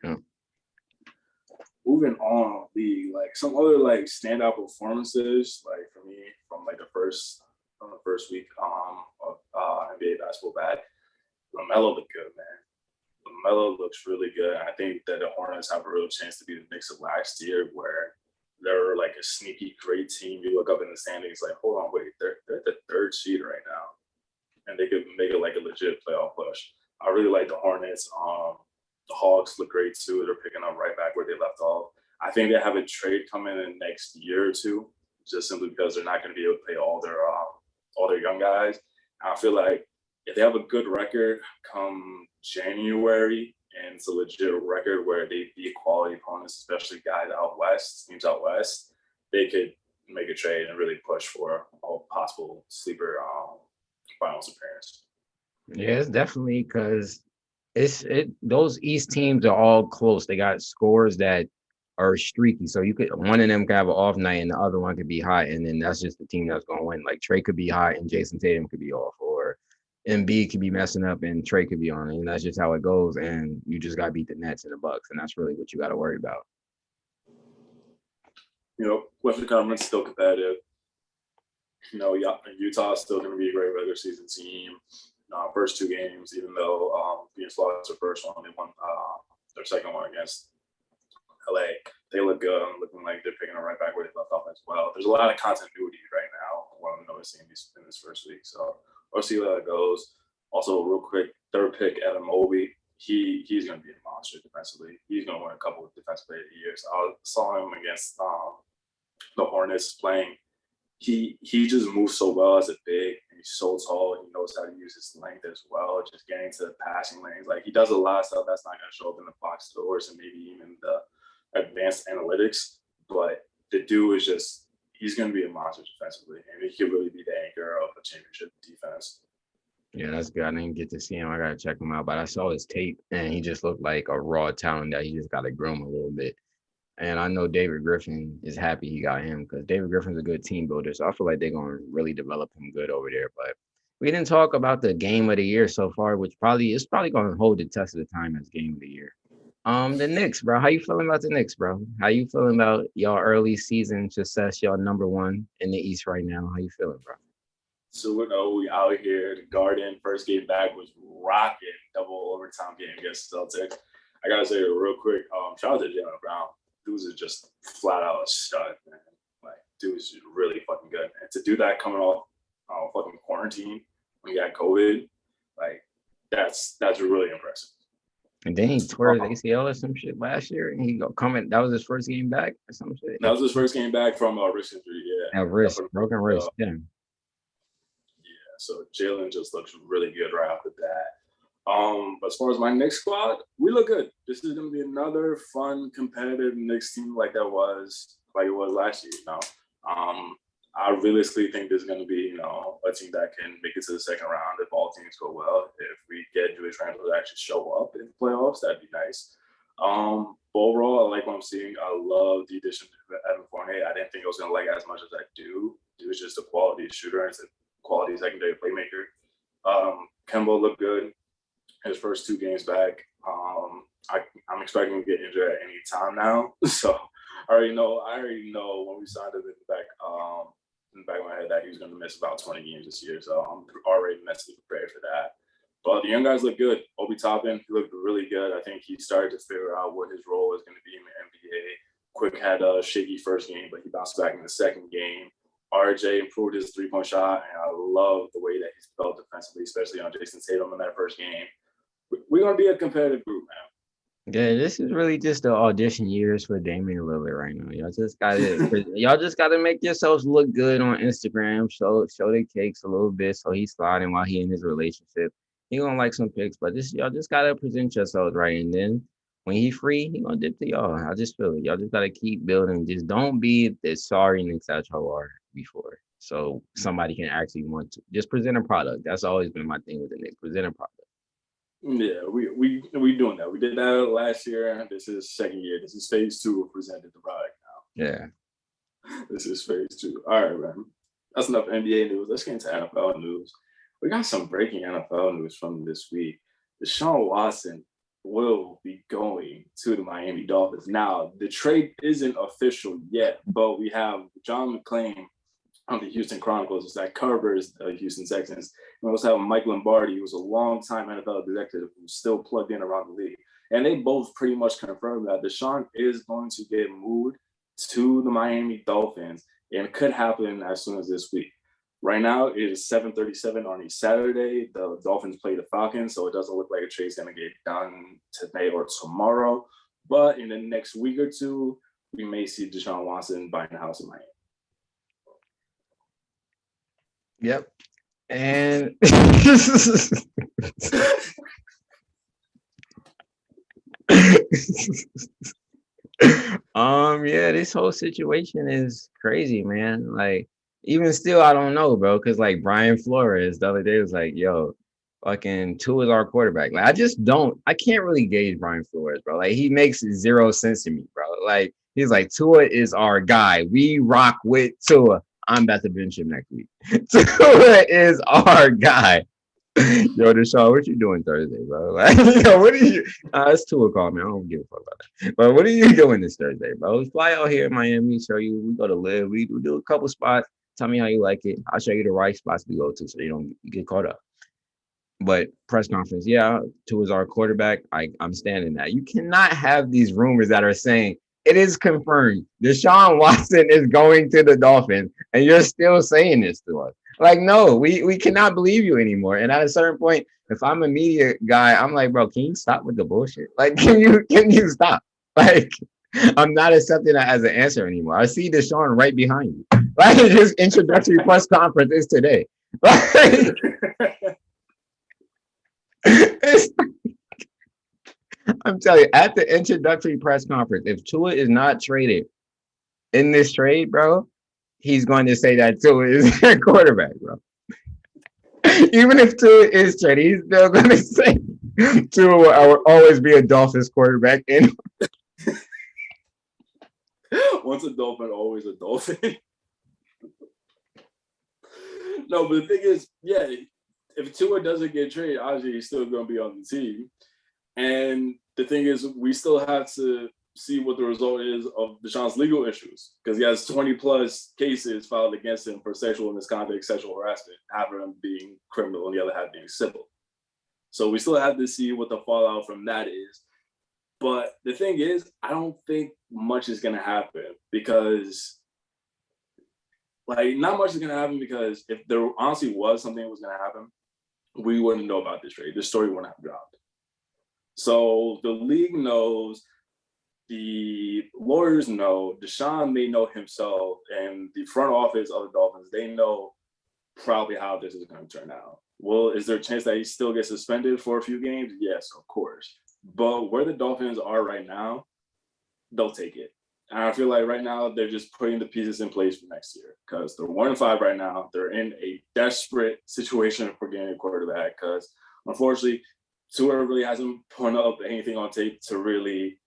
Yeah. Moving on, like some other like standout performances, like for me from like the first the first week of NBA basketball back. LaMelo looked good, man. LaMelo looks really good. I think that the Hornets have a real chance to be the Knicks of last year, where they're like a sneaky great team. You look up in the standings, like, hold on, wait, they're the third seed right now, and they could make it like a legit playoff push. I really like the Hornets. The Hawks look great too. They're picking up right back where they left off. I think they have a trade coming in the next year or two, just simply because they're not going to be able to pay all their young guys. I feel like if they have a good record come January, and it's a legit record where they beat quality opponents, especially guys out west, teams out west, they could make a trade and really push for a possible sleeper finals appearance. Yeah, it's definitely because those East teams are all close. They got scores that are streaky. So one of them could have an off night and the other one could be hot, and then that's just the team that's gonna win. Like Trey could be hot and Jason Tatum could be off, or Embiid could be messing up and Trey could be on, and that's just how it goes. And you just got to beat the Nets and the Bucks, and that's really what you got to worry about. Western Conference still competitive. Utah's still going to be a great regular season team. First two games, even though Phoenix lost their first one, they won their second one against LA. They look good, looking like they're picking it right back where they left off as well. There's a lot of continuity right now, what I'm noticing in this first week. So we'll see how that goes. Also, real quick, third pick, Adam Mobley. He's going to be a monster defensively. He's going to win a couple of Defensive Player of the Year. So I saw him against the Hornets playing. He just moves so well as a big, and he's so tall. He knows how to use his length as well, just getting to the passing lanes. Like, he does a lot of stuff that's not going to show up in the box scores and maybe even the advanced analytics. But the dude is he's going to be a monster defensively, and he could really be the anchor of a championship defense. Yeah, that's good. I didn't get to see him. I got to check him out. But I saw his tape, and he just looked like a raw talent that he just got to groom a little bit. And I know David Griffin is happy he got him because David Griffin's a good team builder. So I feel like they're going to really develop him good over there. But we didn't talk about the game of the year so far, which is probably going to hold the test of the time as game of the year. The Knicks, bro. How you feeling about the Knicks, bro? How you feeling about y'all early season success? Y'all number one in the East right now. How you feeling, bro? So we out here. The Garden first game back was rocking. Double overtime game against the Celtics. I gotta say real quick. Shout out to Jaylen Brown. Dudes are just flat out a stud, man. Like, dudes really fucking good. And to do that coming off fucking quarantine when you got COVID, like that's really impressive. And then he tore his ACL or some shit last year, and he that was his first game back or some shit. That was his first game back from wrist injury, yeah. Broken wrist, yeah. Yeah, so Jalen just looks really good right off the bat. But as far as my Knicks squad, we look good. This is going to be another fun, competitive Knicks team like it was last year. I realistically think there's going to be, a team that can make it to the second round if all teams go well. If we get Julius Randle to actually show up in the playoffs, that'd be nice. But overall, I like what I'm seeing. I love the addition of Evan Fournier. I didn't think I was going to like it as much as I do. It was just a quality shooter and it's a quality secondary playmaker. Kemba looked good his first two games back. I'm expecting him to get injured at any time now. So I already know when we signed him in the back of my head that he was going to miss about 20 games this year. So I'm already mentally prepared for that. But the young guys look good. Obi Toppin, he looked really good. I think he started to figure out what his role is going to be in the NBA. Quick had a shaky first game, but he bounced back in the second game. RJ improved his three-point shot, and I love the way that he's felt defensively, especially on Jason Tatum in that first game. We're going to be a competitive group, man. Yeah, this is really just the audition years for Damian Lillard right now. Y'all just gotta make yourselves look good on Instagram. Show the cakes a little bit so he's sliding while he in his relationship. He gonna like some pics, but y'all just gotta present yourselves right. And then when he free, he gonna dip to y'all. I just feel it. Y'all just gotta keep building. Just don't be the sorry Knicks that y'all are before. So somebody can actually want to just present a product. That's always been my thing with the Knicks. Present a product. Yeah, we doing that. We did that last year. This is second year. This is phase 2 of presenting the product now. Yeah. This is phase 2. All right, man. That's enough NBA news. Let's get into NFL news. We got some breaking NFL news from this week. Deshaun Watson will be going to the Miami Dolphins. Now, the trade isn't official yet, but we have John McClain on the Houston Chronicles that covers the Houston Texans. We also have Mike Lombardi, who's a long-time NFL executive who's still plugged in around the league. And they both pretty much confirmed that Deshaun is going to get moved to the Miami Dolphins, and it could happen as soon as this week. Right now, it is 7:37 on a Saturday. The Dolphins play the Falcons, so it doesn't look like a trade's going to get done today or tomorrow. But in the next week or two, we may see Deshaun Watson buying a house in Miami. Yep. And yeah, this whole situation is crazy, man. Like, even still, I don't know, bro. Cause like Brian Flores the other day was like, yo, fucking Tua is our quarterback. Like, I can't really gauge Brian Flores, bro. Like, he makes zero sense to me, bro. Like, he's like, Tua is our guy. We rock with Tua. I'm about to bench him next week. Tua is our guy. Yo, Deshaun, what you doing Thursday, bro? Like, yo, what are you? It's 2:00, man. I don't give a fuck about that. But what are you doing this Thursday, bro? Let's fly out here in Miami, show you. We go to live. We do a couple spots. Tell me how you like it. I'll show you the right spots to go to so you don't get caught up. But press conference, yeah, Tua is our quarterback. I'm standing that. You cannot have these rumors that are saying it is confirmed Deshaun Watson is going to the Dolphins, and you're still saying this to us. Like, no, we cannot believe you anymore. And at a certain point, if I'm a media guy, I'm like, bro, can you stop with the bullshit? Like, can you stop? Like, I'm not accepting that as an answer anymore. I see Deshaun right behind you. Like, his introductory press conference is today. Like, I'm telling you, at the introductory press conference, if Tua is not traded in this trade, bro, he's going to say that Tua is their quarterback, bro. Even if Tua is traded, he's still going to say Tua will always be a Dolphins quarterback. And once a Dolphin, always a Dolphin. No, but the thing is, yeah, if Tua doesn't get traded, obviously he's still going to be on the team. And the thing is, we still have to see what the result is of Deshaun's legal issues, because he has 20 plus cases filed against him for sexual misconduct, sexual harassment, half of them being criminal and the other half being civil. So we still have to see what the fallout from that is. But the thing is, I don't think much is going to happen because, like, not much is going to happen because if there honestly was something that was going to happen, we wouldn't know about this trade. This story wouldn't have dropped. So the league knows, the lawyers know, Deshaun may know himself, and the front office of the Dolphins, they know probably how this is going to turn out. Well, is there a chance that he still gets suspended for a few games? Yes, of course. But where the Dolphins are right now, they'll take it. And I feel like right now they're just putting the pieces in place for next year because they're 1-5 right now. They're in a desperate situation for getting a quarterback because, unfortunately, Tua really hasn't put up anything on tape to really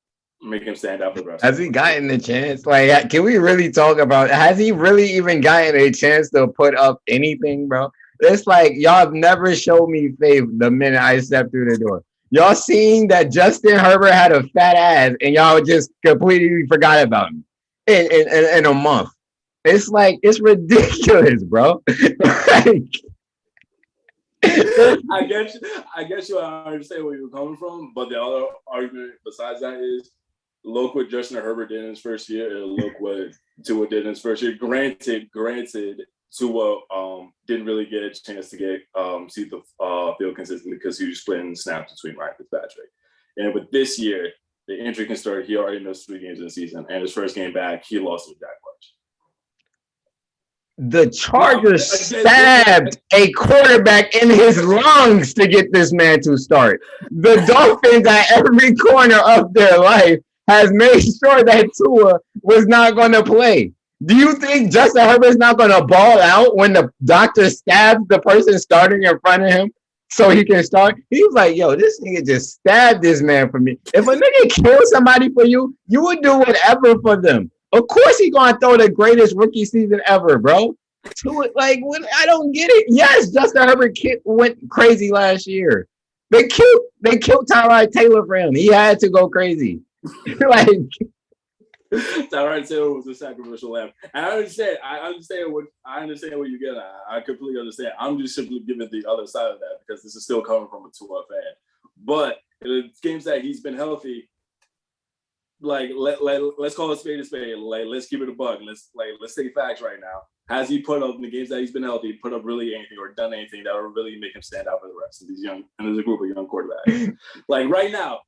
make him stand out for the rest. Has he gotten a chance? Like, can we really talk about? Has he really even gotten a chance to put up anything, bro? It's like y'all have never showed me faith the minute I stepped through the door. Y'all seen that Justin Herbert had a fat ass, and y'all just completely forgot about him in a month. It's like, it's ridiculous, bro. Like, I guess you understand where you're coming from, but the other argument besides that is, look what Justin Herbert did in his first year, and look what Tua did in his first year. Granted, Tua didn't really get a chance to get see the field consistently because he was splitting snaps between Ryan Fitzpatrick. And with this year, the injury can start. He already missed 3 games in the season, and his first game back, he lost with Dak Clutch. The Chargers stabbed a quarterback in his lungs to get this man to start. The Dolphins, at every corner of their life, has made sure that Tua was not going to play. Do you think Justin Herbert's not going to ball out when the doctor stabs the person starting in front of him so he can start? He was like, yo, this nigga just stabbed this man for me. If a nigga kills somebody for you, you would do whatever for them. Of course he going to throw the greatest rookie season ever, bro. Like, I don't get it. Yes, Justin Herbert went crazy last year. They killed Tyrod Taylor for him. He had to go crazy. Like, Tyrod Taylor was a sacrificial lamb. And I understand what you get at. I completely understand. I'm just simply giving the other side of that because this is still coming from a Tua fan. But in the games that he's been healthy, like let's call it spade a spade. Like let's keep it a buck. Let's take facts right now. Has he put up in the games that he's been healthy, put up really anything or done anything that will really make him stand out for the rest of these young and there's a group of young quarterbacks? Like right now,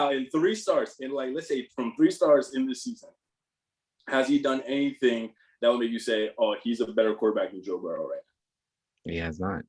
in 3 starts, in like let's say from 3 starts in this season, has he done anything that will make you say, oh, he's a better quarterback than Joe Burrow right now? He has not.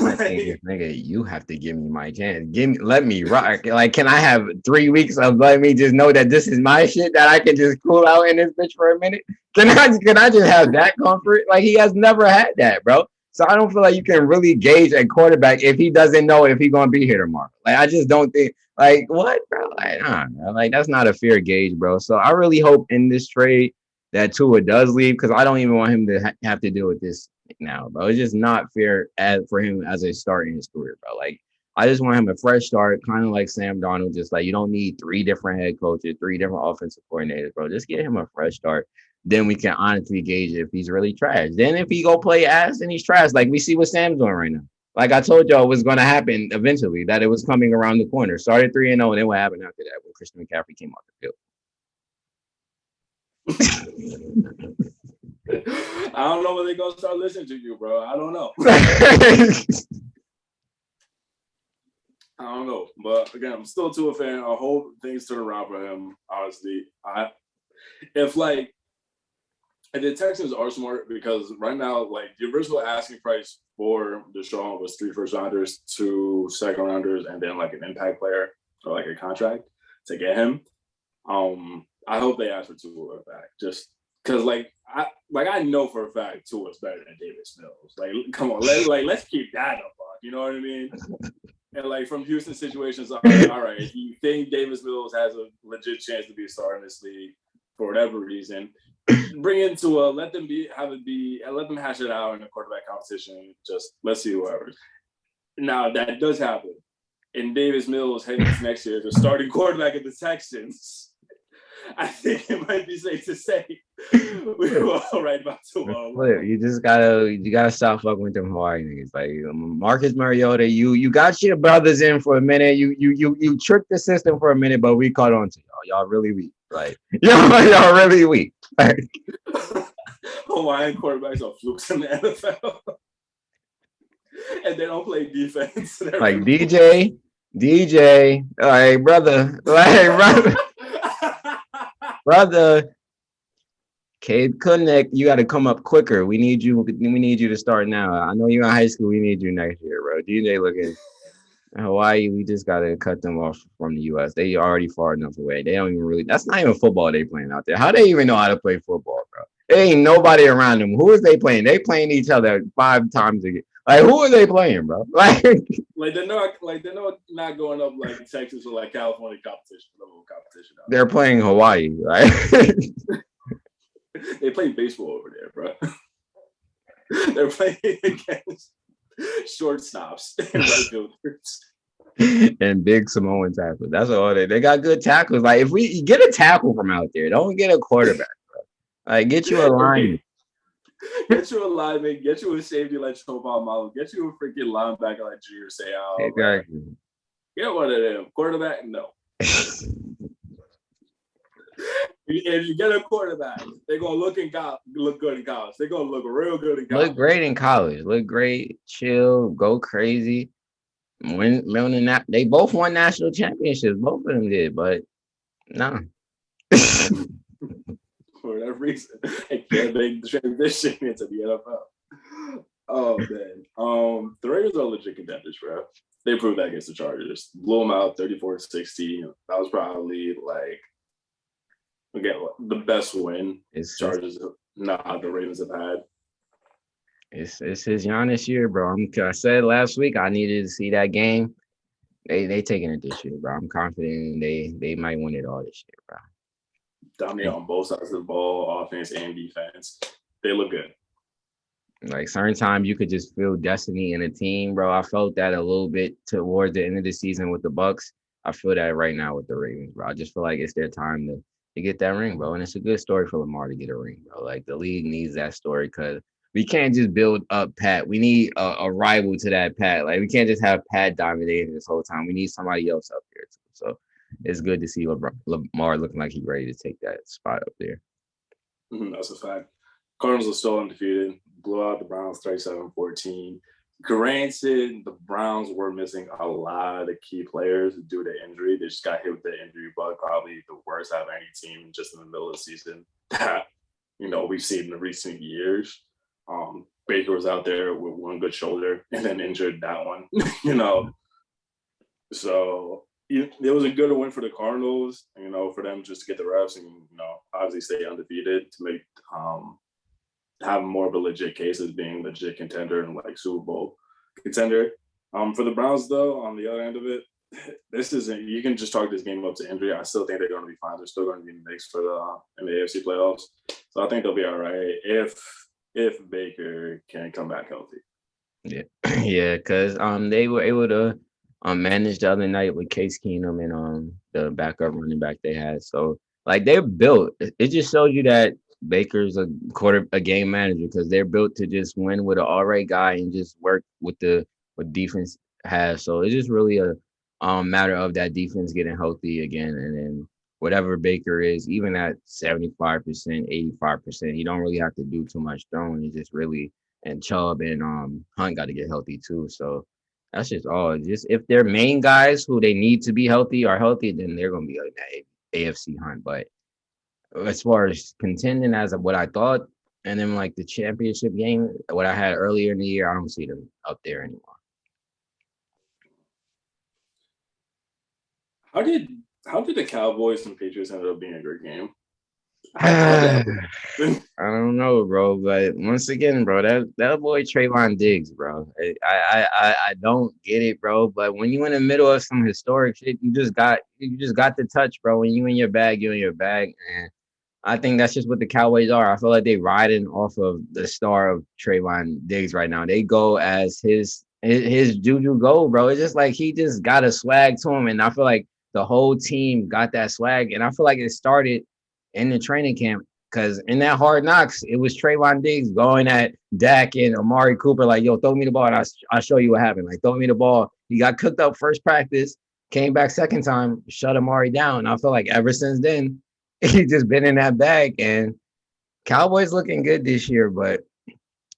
My thing is, nigga, you have to give me my chance. Let me rock. Like, can I have 3 weeks of let me just know that this is my shit that I can just cool out in this bitch for a minute? Can I just have that comfort? Like, he has never had that, bro. So I don't feel like you can really gauge a quarterback if he doesn't know if he's gonna be here tomorrow. Like, I just don't think. Like, what, bro? Like, bro. Like, that's not a fair gauge, bro. So I really hope in this trade that Tua does leave because I don't even want him to have to deal with this now, bro. It's just not fair for him as a start in his career, bro. Like, I just want him a fresh start, kind of like Sam Darnold. Just like you don't need 3 different head coaches, 3 different offensive coordinators, bro. Just get him a fresh start. Then we can honestly gauge if he's really trash. Then if he go play ass, then he's trash. Like we see what Sam's doing right now. Like I told y'all, it was going to happen eventually. That it was coming around the corner. Started 3-0, and then what happened after that when Christian McCaffrey came off the field? I don't know when they're gonna start listening to you, bro. I don't know. I don't know. But again, I'm still a fan. I hope things turn around for him. Honestly, if the Texans are smart because right now, like the original asking price for Deshaun was 3 first-rounders, 2 second-rounders, and then like an impact player or like a contract to get him. I hope they ask for Tua back just because I know for a fact Tua is better than Davis Mills. Like, come on, let's keep that up. You know what I mean? And like from Houston situations, all right, if you think Davis Mills has a legit chance to be a star in this league for whatever reason, bring in Tua, let them hash it out in a quarterback competition. Just let's see whoever. Now that does happen, and Davis Mills heading into next year, the starting quarterback of the Texans. I think it might be safe to say we were all right about Tua. You gotta stop fucking with them Hawaii niggas. Like Marcus Mariota, you got your brothers in for a minute. You tricked the system for a minute, but we caught on to y'all. Y'all really weak. Like y'all really weak. Like, Hawaiian quarterbacks are flukes in the NFL, and they don't play defense. Like DJ, all right, brother, brother, Cade Connect, you got to come up quicker. We need you to start now. I know you're in high school. We need you next year, bro. DJ looking Hawaii. We just got to cut them off from the U.S. They already far enough away. They don't even really. That's not even football they playing out there. How they even know how to play football, bro? There ain't nobody around them. Who is they playing? They playing each other 5 times a game. Like who are they playing, bro? Like they're not going up like Texas or like California competition. They're playing Hawaii, right? They play baseball over there, bro. They're playing against shortstops and right fielders. And big Samoan tackles. That's all they got good tackles. Like if we get a tackle from out there, don't get a quarterback, bro. Like get you a lineman. Get you a lineman, get you a safety like Topal Malo, get you a freaking linebacker like Junior Seau. Exactly. Get one of them. Quarterback, no. If you get a quarterback, they're gonna look good in college. They're gonna look real good in college. Look great in college. Look great, chill, go crazy. They both won national championships. Both of them did, but no. For whatever reason, they can't make the transition into the NFL. Oh man, the Raiders are legit contenders, bro. They proved that against the Chargers. Blew them out 34-16. That was probably the best win the Ravens have had. It's his Giannis year, bro. I said last week I needed to see that game. They taking it this year, bro. I'm confident they might win it all this year, bro. Dominate on both sides of the ball, offense and defense. They look good. Like certain times you could just feel destiny in a team, bro. I felt that a little bit towards the end of the season with the Bucks. I feel that right now with the Ravens, bro. I just feel like it's their time to get that ring, bro. And it's a good story for Lamar to get a ring, bro. Like the league needs that story because we can't just build up Pat. We need a rival to that Pat. Like we can't just have Pat dominating this whole time. We need somebody else up there too. So it's good to see Lamar looking like he's ready to take that spot up there. That's a fact. Cardinals are still undefeated. Blew out the Browns 37-14. Granted, the Browns were missing a lot of key players due to injury. They just got hit with the injury bug, probably the worst out of any team just in the middle of the season that, we've seen in the recent years. Baker was out there with one good shoulder and then injured that one, So it was a good win for the Cardinals, for them just to get the reps and, obviously stay undefeated to make have more of a legit case as being legit contender and like Super Bowl contender. For the Browns, though, on the other end of it, this isn't. You can just chalk this game up to injury. I still think they're going to be fine. They're still going to be in the mix for in the AFC playoffs. So I think they'll be all right if Baker can come back healthy. Yeah, yeah, because they were able to manage the other night with Case Keenum and the backup running back they had. So like they're built. It just shows you that Baker's a game manager because they're built to just win with an all right guy and just work with what defense has. So it's just really a matter of that defense getting healthy again, and then whatever Baker is, even at 75%, 85%, he don't really have to do too much throwing. He just really and Chubb and Hunt got to get healthy too. So that's just all. Just if their main guys who they need to be healthy are healthy, then they're gonna be like that AFC hunt. But as far as contending as of what I thought, and then like the championship game, what I had earlier in the year, I don't see them up there anymore. How did the Cowboys and Patriots end up being a great game? I don't know, bro. But once again, bro, that boy Trayvon Diggs, bro. I don't get it, bro. But when you in the middle of some historic shit, you just got the touch, bro. When you in your bag, you're in your bag, and I think that's just what the Cowboys are. I feel like they riding off of the star of Trayvon Diggs right now. They go as his juju go, bro. It's just like he just got a swag to him, and I feel like the whole team got that swag, and I feel like it started in the training camp because in that Hard Knocks, it was Trayvon Diggs going at Dak and Amari Cooper like, "Yo, throw me the ball, and I'll show you what happened." Like, throw me the ball. He got cooked up first practice, came back second time, shut Amari down. I feel like ever since then, he's just been in that bag, and Cowboys looking good this year, but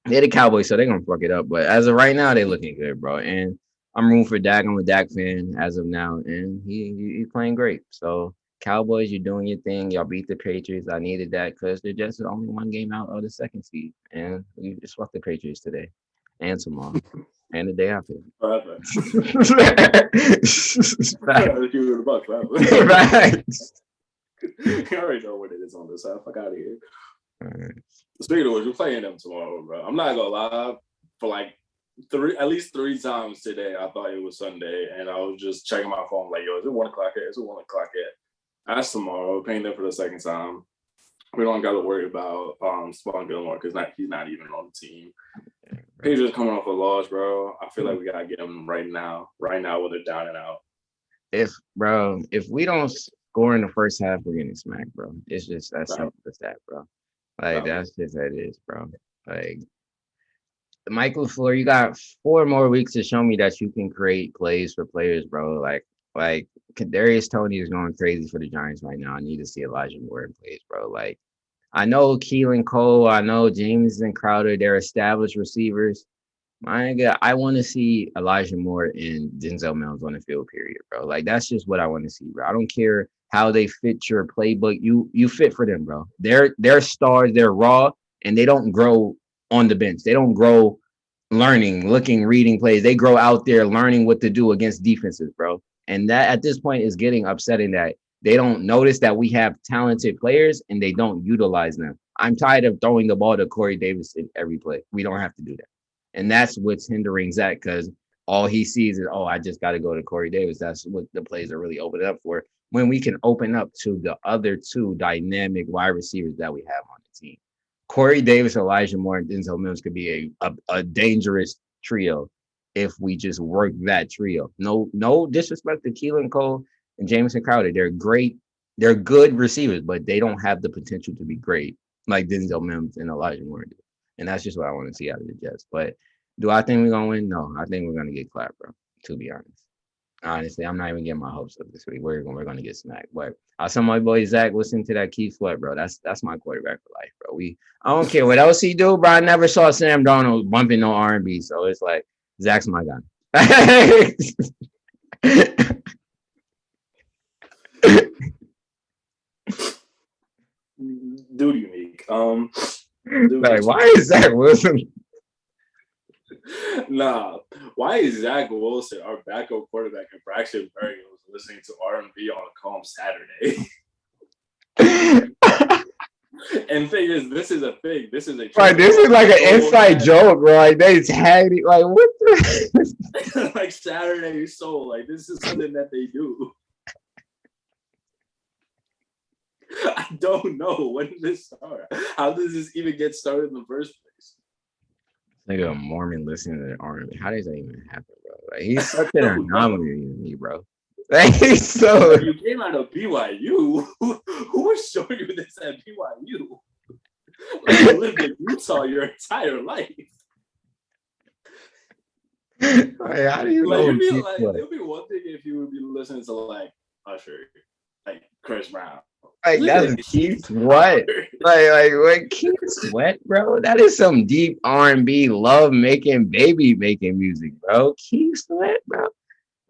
they're the Cowboys, so they're gonna fuck it up. But as of right now, they're looking good, bro. And I'm rooting for Dak. I'm a Dak fan as of now, and he's playing great. So Cowboys, you're doing your thing. Y'all beat the Patriots. I needed that because they're just only one game out of the second seed, and we just fucked the Patriots today and tomorrow. And the day after. Right. I already know what it is on this side. Fuck out of here. Right. Speaking of which, we're playing them tomorrow, bro. I'm not gonna lie. For like at least three times today, I thought it was Sunday, and I was just checking my phone, like, "Yo, is it 1 o'clock yet? Is it 1 o'clock yet?" That's tomorrow. We're playing them for the second time. We don't got to worry about Spawn Gilmore because he's not even on the team. Patriots coming off a loss, bro. I feel like we gotta get them right now when they're down and out. If we don't score in the first half, we're getting smacked, bro. It's just as simple as that, bro. Like that's just how it is, bro. Like Michael LaFleur, you got 4 more weeks to show me that you can create plays for players, bro. Like Kadarius Toney is going crazy for the Giants right now. I need to see Elijah Moore in plays, bro. Like I know Keelan Cole, I know James and Crowder, they're established receivers. My God, I want to see Elijah Moore and Denzel Mims on the field, period, bro. Like that's just what I want to see, bro. I don't care how they fit your playbook. You fit for them, bro. They're stars, they're raw, and they don't grow on the bench. They don't grow learning, looking, reading plays. They grow out there learning what to do against defenses, bro. And that at this point is getting upsetting that they don't notice that we have talented players and they don't utilize them. I'm tired of throwing the ball to Corey Davis in every play. We don't have to do that. And that's what's hindering Zach because all he sees is, oh, I just got to go to Corey Davis. That's what the plays are really opening up for. When we can open up to the other 2 dynamic wide receivers that we have on the team. Corey Davis, Elijah Moore, and Denzel Mims could be a dangerous trio if we just work that trio. No disrespect to Keelan Cole and Jameson Crowder. They're great. They're good receivers, but they don't have the potential to be great like Denzel Mims and Elijah Moore do. And that's just what I want to see out of the Jets. But do I think we're gonna win? No, I think we're gonna get clapped, bro. To be honest. Honestly, I'm not even getting my hopes up this week. We're gonna get smacked. But I saw my boy Zach listen to that Keith Sweat, bro. That's my quarterback for life, bro. I don't care what else he do, bro. I never saw Sam Darnold bumping no R&B. So it's like Zach's my guy. Dude, unique. Like, why is Zach Wilson? Nah, why is Zach Wilson, our backup quarterback, and Braxton Berrios listening to R&B on a calm Saturday? And thing is, this is a thing. This is a right. This is like an inside joke, bro. Like they tagged it. Like what? The like Saturday Soul. Like this is something that they do. I don't know when did this start. How does this even get started in the first place? Like a Mormon listening to R&B. How does that even happen, bro? Like he's such an anomaly to me, bro. Like he's so. You came out of BYU. Who was showing you this at BYU? Like you lived in Utah your entire life. Like, how do you like, know? It'd be one thing if you would be listening to like Usher, like Chris Brown. Like that's Keith Sweat. like Keith Sweat, bro. That is some deep R&B, love making, baby making music, bro. Keith Sweat, bro.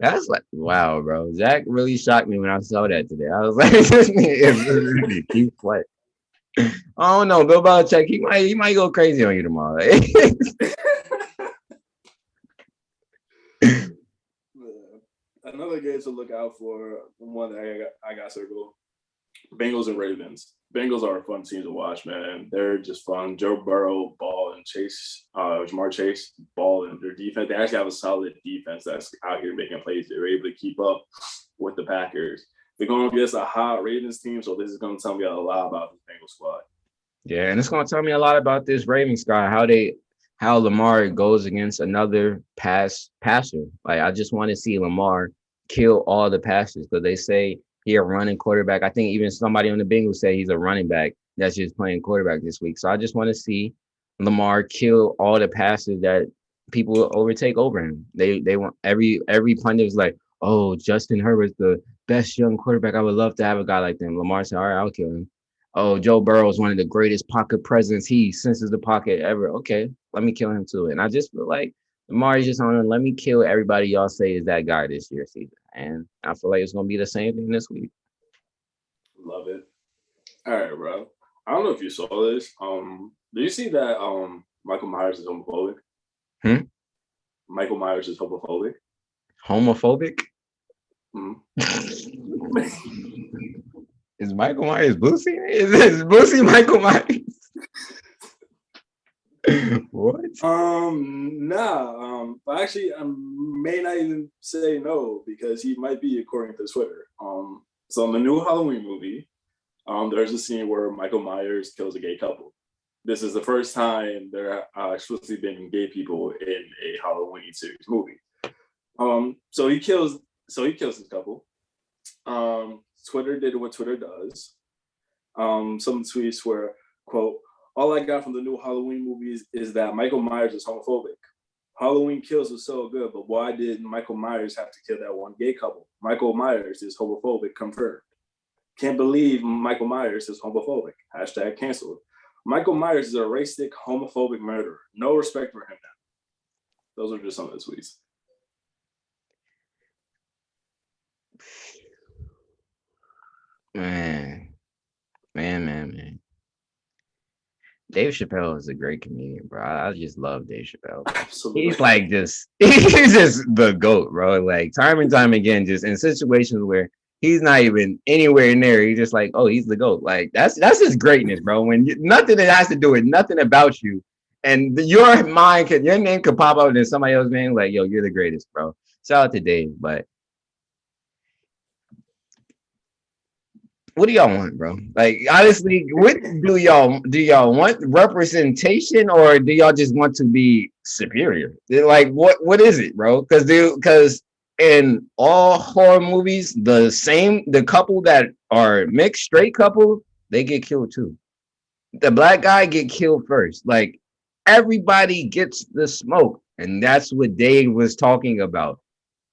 That's like wow, bro. Zach really shocked me when I saw that today. I was like, this is Keith Sweat. I don't know, Bill Belichick. He might go crazy on you tomorrow. Another game to look out for. One that I got circled. Bengals and Ravens. Bengals are a fun team to watch, man. They're just fun. Joe Burrow, Ball, and Chase, Jamar Chase, Ball, and their defense. They actually have a solid defense that's out here making plays. They're able to keep up with the Packers. They're going against a hot Ravens team, so this is going to tell me a lot about the Bengals squad. Yeah, and it's going to tell me a lot about this Ravens squad, how Lamar goes against another passer. Like I just want to see Lamar kill all the passes because they say he a running quarterback. I think even somebody on the Bengals say he's a running back that's just playing quarterback this week. So I just want to see Lamar kill all the passes that people will overtake over him. They want every pundit was like, oh, Justin Herbert's the best young quarterback. I would love to have a guy like them. Lamar said, all right, I'll kill him. Oh, Joe Burrow is one of the greatest pocket presidents. He senses the pocket ever. Okay, let me kill him too. And I just feel like Lamar is just on, let me kill everybody y'all say is that guy this year season. And I feel like it's going to be the same thing this week. Love it. All right, bro. I don't know if you saw this. Do you see that Michael Myers is homophobic? Michael Myers is homophobic. Homophobic? Mm-hmm. Is Michael Myers Boosie? Is Boosie Michael Myers? What? Nah. Actually, I may not even say no because he might be according to Twitter. So in the new Halloween movie, there's a scene where Michael Myers kills a gay couple. This is the first time there are explicitly been gay people in a Halloween series movie. So he kills this couple. Twitter did what Twitter does. Some tweets were, quote, all I got from the new Halloween movies is that Michael Myers is homophobic. Halloween Kills was so good, but why did Michael Myers have to kill that one gay couple? Michael Myers is homophobic, confirmed. Can't believe Michael Myers is homophobic. Hashtag canceled. Michael Myers is a racist, homophobic murderer. No respect for him now. Those are just some of the tweets. Man. Dave Chappelle is a great comedian, bro. I just love Dave Chappelle. Absolutely. He's just the GOAT, bro. Like time and time again, just in situations where he's not even anywhere near, he's just like, oh, he's the GOAT. Like that's his greatness, bro. When nothing that has to do with nothing about you, and your name could pop up in somebody else's name, like, yo, you're the greatest, bro. Shout out to Dave, but what do y'all want, bro? Like, honestly, what do y'all want representation, or do y'all just want to be superior? Like, what is it, bro? Because in all horror movies, the couple that are mixed straight couple, they get killed too. The black guy get killed first. Like everybody gets the smoke, and that's what Dave was talking about.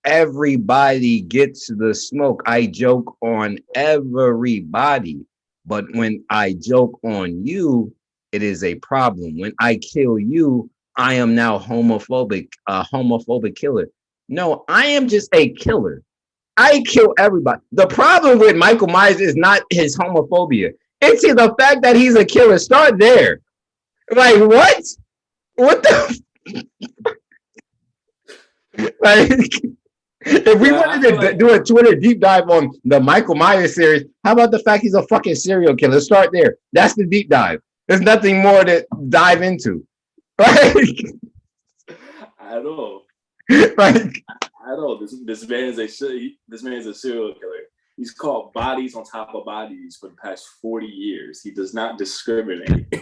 Everybody gets the smoke. I joke on everybody, but when I joke on you, it is a problem. When I kill you, I am now homophobic, a homophobic killer. No, I am just a killer. I kill everybody. The problem with Michael Myers is not his homophobia. It's the fact that he's a killer. Start there. Like what? What the like? If we wanted to do a Twitter deep dive on the Michael Myers series, how about the fact he's a fucking serial killer? Start there. That's the deep dive. There's nothing more to dive into. Like, I know. Like, I know. This man is a serial killer. He's caught bodies on top of bodies for the past 40 years. He does not discriminate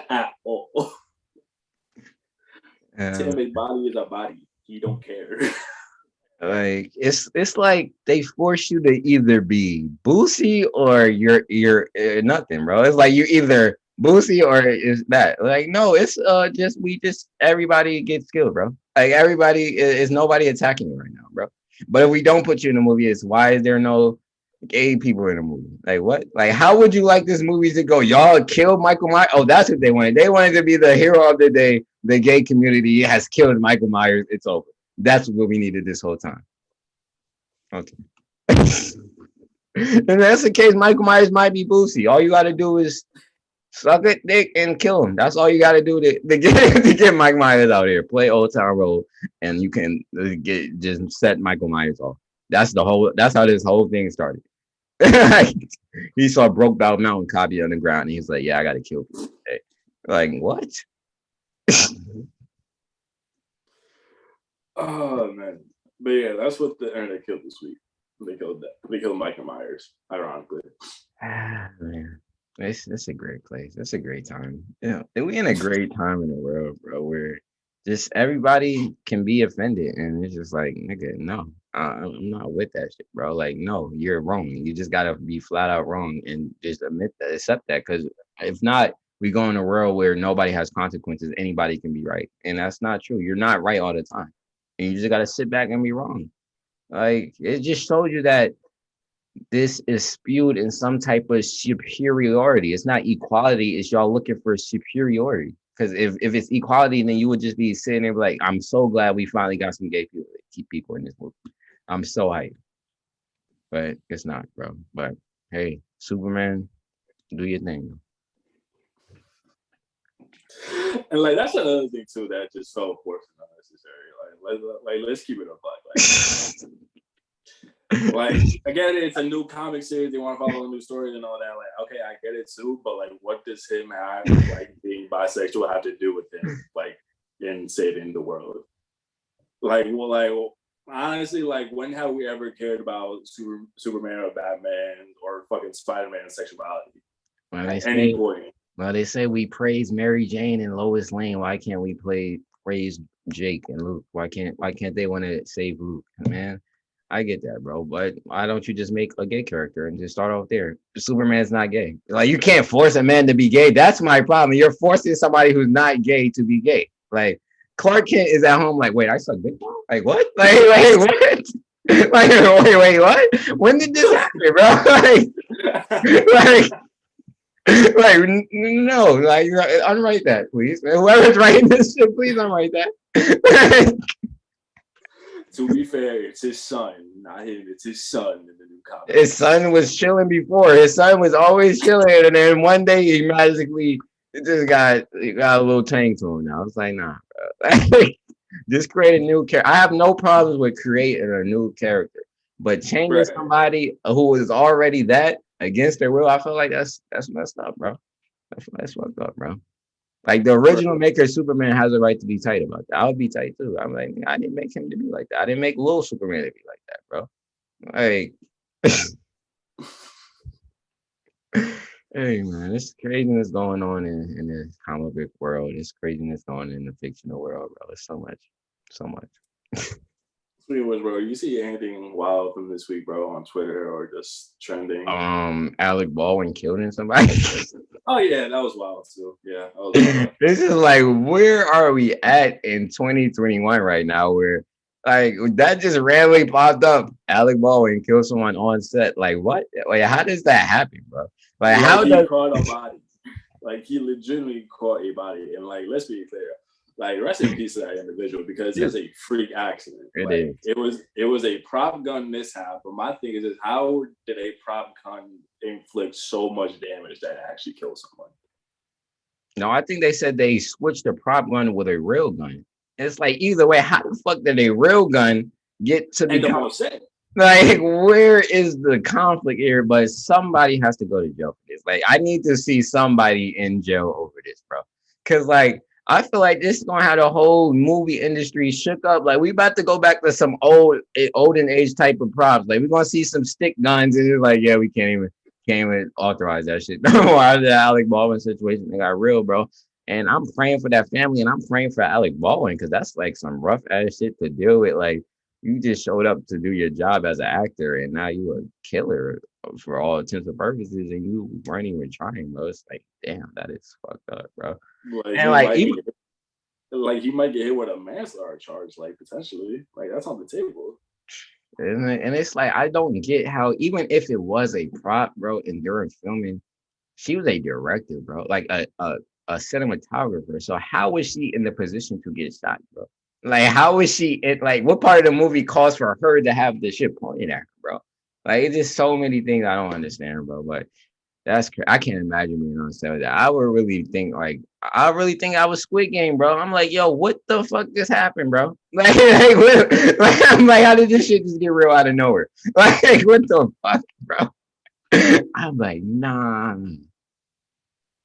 at all. To him, a body is a body. He don't care. Like it's like they force you to either be Boosie or you're nothing, bro. It's like you either Boosie or is that. Like no, it's just everybody gets killed, bro. Like everybody is nobody attacking you right now, bro. But if we don't put you in the movie, it's why is there no gay people in the movie? Like what? Like how would you like this movie to go? Y'all killed Michael Myers. Oh, that's what they wanted. They wanted to be the hero of the day. The gay community has killed Michael Myers. It's over. That's what we needed this whole time. Okay. And that's the case. Michael Myers might be Boosie. All you got to do is suck a dick and kill him. That's all you got to do to get Mike Myers out here. Play Old Town Road, and you can just set Michael Myers off. That's how this whole thing started. He saw Brokeback Mountain copy on the ground, and he's like, "Yeah, I got to kill people today." Like what? Oh man, but yeah, that's what the internet killed this week. They killed Michael Myers, ironically. Man, it's a great place. It's a great time. Yeah, we in a great time in the world, bro. Where just everybody can be offended, and it's just like, nigga, no, I'm not with that shit, bro. Like, no, you're wrong. You just gotta be flat out wrong and just accept that. Because if not, we go in a world where nobody has consequences. Anybody can be right, and that's not true. You're not right all the time. And you just got to sit back and be wrong. Like, it just shows you that this is spewed in some type of superiority. It's not equality. It's y'all looking for superiority. Because if it's equality, then you would just be sitting there like, I'm so glad we finally got some gay people to keep people in this movie. I'm so hyped. But it's not, bro. But hey, Superman, do your thing. And like that's another thing too that just felt forced and unnecessary. Like let's keep it a buck. Like again, it's a new comic series. They want to follow a new story and all that. Like okay, I get it too, but like, what does him have like being bisexual have to do with him like in saving the world? Honestly, like when have we ever cared about Superman or Batman or fucking Spider-Man's sexuality at any point? Well, they say we praise Mary Jane and Lois Lane. Why can't we praise Jake and Luke? Why can't they want to save Luke? Man, I get that, bro. But why don't you just make a gay character and just start off there? Superman's not gay. Like you can't force a man to be gay. That's my problem. You're forcing somebody who's not gay to be gay. Like Clark Kent is at home. Like, wait, I suck dick. Like what? Like what? Like wait, what? When did this happen, bro? like. Like no, like unwrite that, please. Whoever's writing this shit, please unwrite that. To be fair, it's his son, not him. It's his son in the new comic. His son was chilling before. His son was always chilling, and then one day he magically just got a little tang to him. Now it's like, nah, bro. Just create a new character. I have no problems with creating a new character, but changing somebody who is already that against their will, I feel like that's messed up, bro. That's fucked up, bro. Like the original maker of Superman has a right to be tight about that. I would be tight too. I'm like, I didn't make him to be like that. I didn't make little Superman to be like that, bro. Like, hey man, this craziness going on in the comic book world. This craziness going on in the fictional world, bro. It's so much. Speaking of which, bro, you see anything wild from this week, bro, on Twitter or just trending? Alec Baldwin killing somebody. Oh yeah, that was wild too. Yeah, that was wild. This is like, where are we at in 2021 right now? Where like that just randomly popped up. Alec Baldwin killed someone on set. Like what? Like how does that happen, bro? Like Like how he does caught a body. Like he legitimately caught a body. And like, let's be clear. Like, rest in peace to that individual because it was a freak accident. it Like, is? it was a prop gun mishap. But my thing is how did a prop gun inflict so much damage that it actually killed someone? No, I think they said they switched the prop gun with a real gun. It's like either way, how the fuck did a real gun get to And become I'm upset. like where is the conflict here? But somebody has to go to jail for this. Like I need to see somebody in jail over this, bro. Cause like I feel like this is gonna have the whole movie industry shook up. Like we about to go back to some olden age type of props. Like we're gonna see some stick guns, and it's like, yeah, we can't even authorize that shit. Why the Alec Baldwin situation they got real, bro. And I'm praying for that family, and I'm praying for Alec Baldwin because that's like some rough ass shit to deal with. Like you just showed up to do your job as an actor, and now you a killer for all intents and purposes, and you weren't even trying, bro. It's like, damn, that is fucked up, bro. Like And like even he might get hit with a manslaughter charge, like potentially. Like that's on the table. and it's like I don't get how even if it was a prop, bro, and during filming, she was a director, bro, like a cinematographer. So how was she in the position to get shot, bro? Like how was she in like what part of the movie calls for her to have the shit pointed at her, bro? Like it's just so many things I don't understand, bro. But I can't imagine being on set with that. I really think I was Squid Game, bro. I'm like, yo, what the fuck just happened, bro? I'm like, how did this shit just get real out of nowhere? Like, what the fuck, bro? I'm like, nah.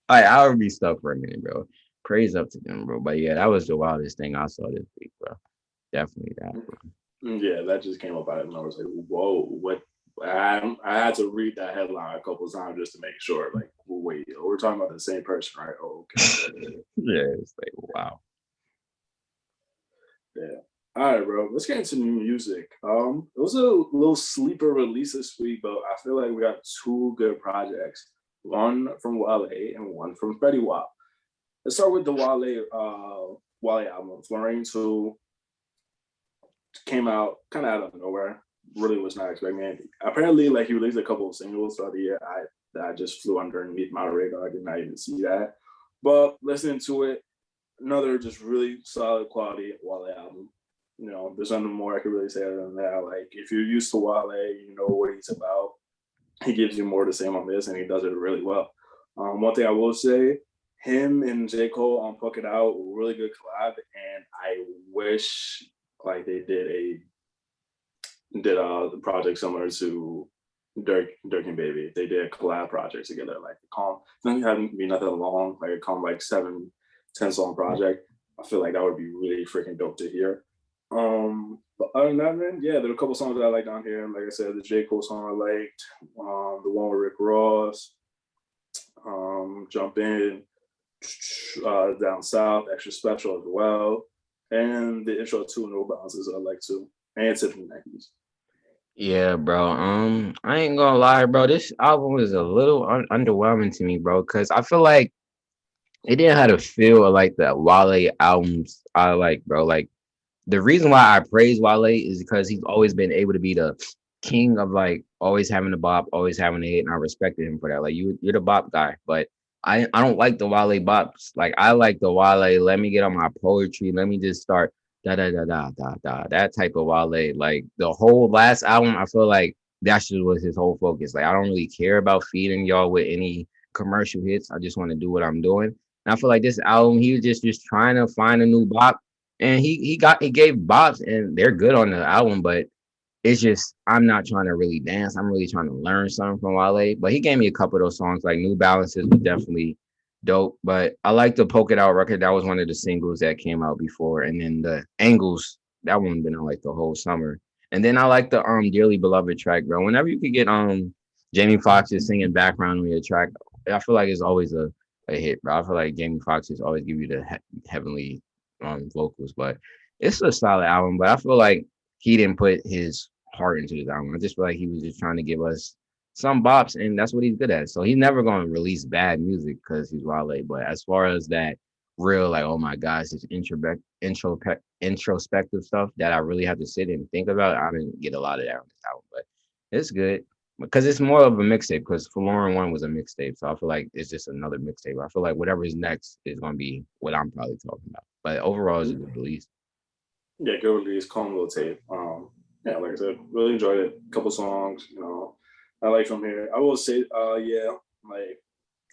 I would be stuck for a minute, bro. Praise up to them, bro. But yeah, that was the wildest thing I saw this week, bro. Definitely that, bro. Yeah, that just came up out of nowhere. I was like, whoa, what? I had to read that headline a couple of times just to make sure. Like, well, wait, we're talking about the same person, right? Oh, okay. Yeah, it's like wow. Yeah. All right, bro. Let's get into new music. It was a little sleeper release this week, but I feel like we got two good projects. One from Wale and one from Fetty Wap. Let's start with the Wale album. Florine 2 came out kind of out of nowhere. Really was not expecting it. Apparently, like he released a couple of singles throughout the year. I just flew underneath my radar. I did not even see that. But listening to it, another just really solid quality Wale album. You know, there's nothing more I could really say other than that. Like if you're used to Wale, you know what he's about. He gives you more to say on this, and he does it really well. One thing I will say, him and J. Cole on Puck It Out, really good collab, and I wish like they did the project similar to Dirk and Baby. They did a collab project together, like calm. It doesn't have to be nothing long, like a calm, like 7-10 song project. I feel like that would be really freaking dope to hear. But other than that, man, yeah, there are a couple songs that I liked on here. Like I said, the J. Cole song I liked, the one with Rick Ross, Jump In, Down South, Extra Special as well, and the intro to No Bounces I like too, and Tiffany Yankees. Yeah, bro. I ain't gonna lie, bro. This album was a little underwhelming to me, bro, because I feel like it didn't have a feel of like the Wale albums I like, bro. Like the reason why I praise Wale is because he's always been able to be the king of like always having the bop, always having the hit, and I respected him for that. Like you're the bop guy, but I don't like the Wale bops. Like I like the Wale. Let me get on my poetry. Let me just start da da da da da da. That type of Wale. Like the whole last album, I feel like that just was his whole focus. Like I don't really care about feeding y'all with any commercial hits. I just want to do what I'm doing. And I feel like this album, he was just trying to find a new bop, and he gave bops, and they're good on the album, but it's just I'm not trying to really dance. I'm really trying to learn something from Wale. But he gave me a couple of those songs, like New Balances was definitely dope. But I like the Poke It Out record. That was one of the singles that came out before. And then the Angles, that one been on like the whole summer. And then I like the Dearly Beloved track, bro. Whenever you could get Jamie Foxx singing background on your track, I feel like it's always a hit, bro. I feel like Jamie Foxx is always give you the heavenly vocals. But it's a solid album. But I feel like he didn't put his heart into his album. I just feel like he was just trying to give us some bops, and that's what he's good at. So he's never going to release bad music because he's Wale. But as far as that real, like, oh my gosh, this introspective stuff that I really have to sit and think about, I didn't get a lot of that on this album. But it's good because it's more of a mixtape. Because Forlorn One was a mixtape, so I feel like it's just another mixtape. I feel like whatever is next is going to be what I'm probably talking about. But overall, it's a good release. Yeah, good release, calm little tape. Yeah, like I said, really enjoyed it. Couple songs, I like from here. I will say, yeah, like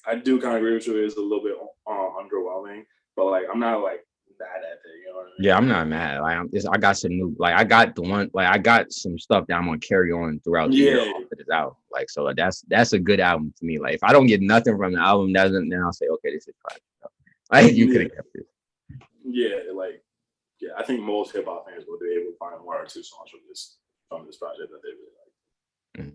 I do kind of agree with you. It's a little bit underwhelming, but like I'm not like mad at it. You know what I mean? Yeah, I'm not mad. Like I got some new, like I got the one, like I got some stuff that I'm gonna carry on throughout the year after it's out. Like so, that's a good album to me. Like if I don't get nothing from the album, then I'll say, okay, this is fine. Like you could have kept it. Yeah, like I think most hip hop fans will be able to find one or two songs from this project that they really like.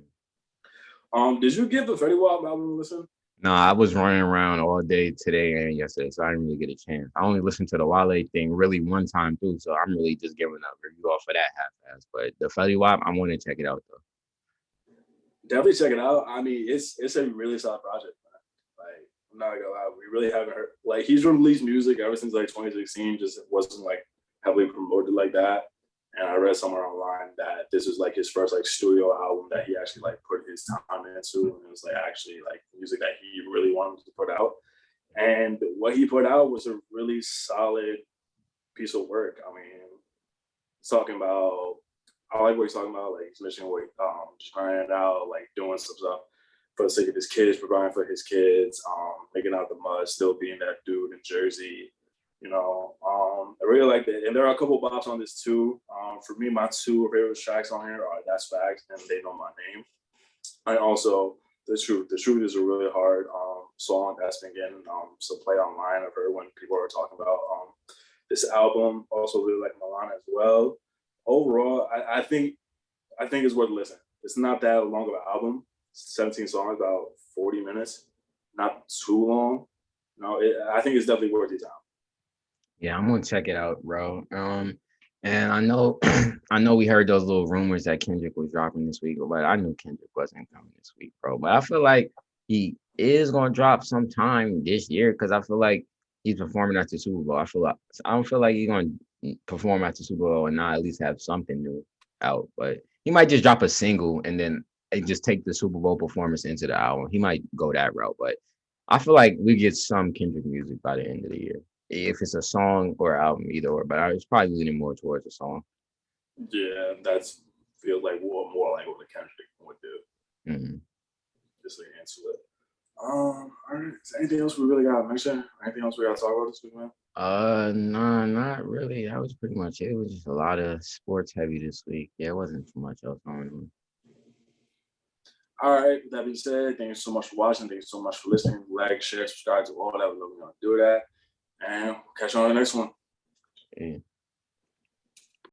Mm-hmm. Did you give the Fetty Wap album a listen? No, I was running around all day today and yesterday, so I didn't really get a chance. I only listened to the Wale thing really one time through, so I'm really just giving a review off of that half-ass. But the Fetty Wap, I want to check it out though. Definitely check it out. I mean, it's a really solid project, man. Like I'm not gonna lie, we really haven't heard like he's released music ever since like 2016, just wasn't like heavily promoted like that. And I read somewhere online that this was like his first like studio album that he actually like put his time into, and it was like actually like music that he really wanted to put out. And what he put out was a really solid piece of work. I mean, he's talking about, I like what he's talking about. Like he's mentioning what just trying it out, like doing some stuff for the sake of his kids, providing for his kids, making out the mud, still being that dude in Jersey. I really like that. And there are a couple bops on this too. For me, my two favorite tracks on here are That's Facts and They Know My Name. And also The Truth. The Truth is a really hard song that's been getting some play online. I've heard when people are talking about this album. Also really like Milana as well. Overall, I think it's worth listening. It's not that long of an album. 17 songs, about 40 minutes. Not too long. I think it's definitely worth your time. Yeah, I'm gonna check it out, bro. And I know, I know we heard those little rumors that Kendrick was dropping this week, but I knew Kendrick wasn't coming this week, bro. But I feel like he is gonna drop sometime this year because I feel like he's performing at the Super Bowl. I don't feel like he's gonna perform at the Super Bowl and not at least have something new out. But he might just drop a single and then just take the Super Bowl performance into the album. He might go that route, but I feel like we get some Kendrick music by the end of the year. If it's a song or album, either or, but I was probably leaning more towards a song. Yeah, that's feels like more like what a Kendrick would do. Mm-hmm. Just to answer it. All right. Is there anything else we really gotta mention? Anything else we gotta talk about this week, man? No, not really. That was pretty much it. It was just a lot of sports heavy this week. Yeah, it wasn't too much else going on. All right. With that being said, thank you so much for watching. Thank you so much for listening. Like, share, subscribe to all that. We're gonna do that. And we'll catch you on the next one. Yeah.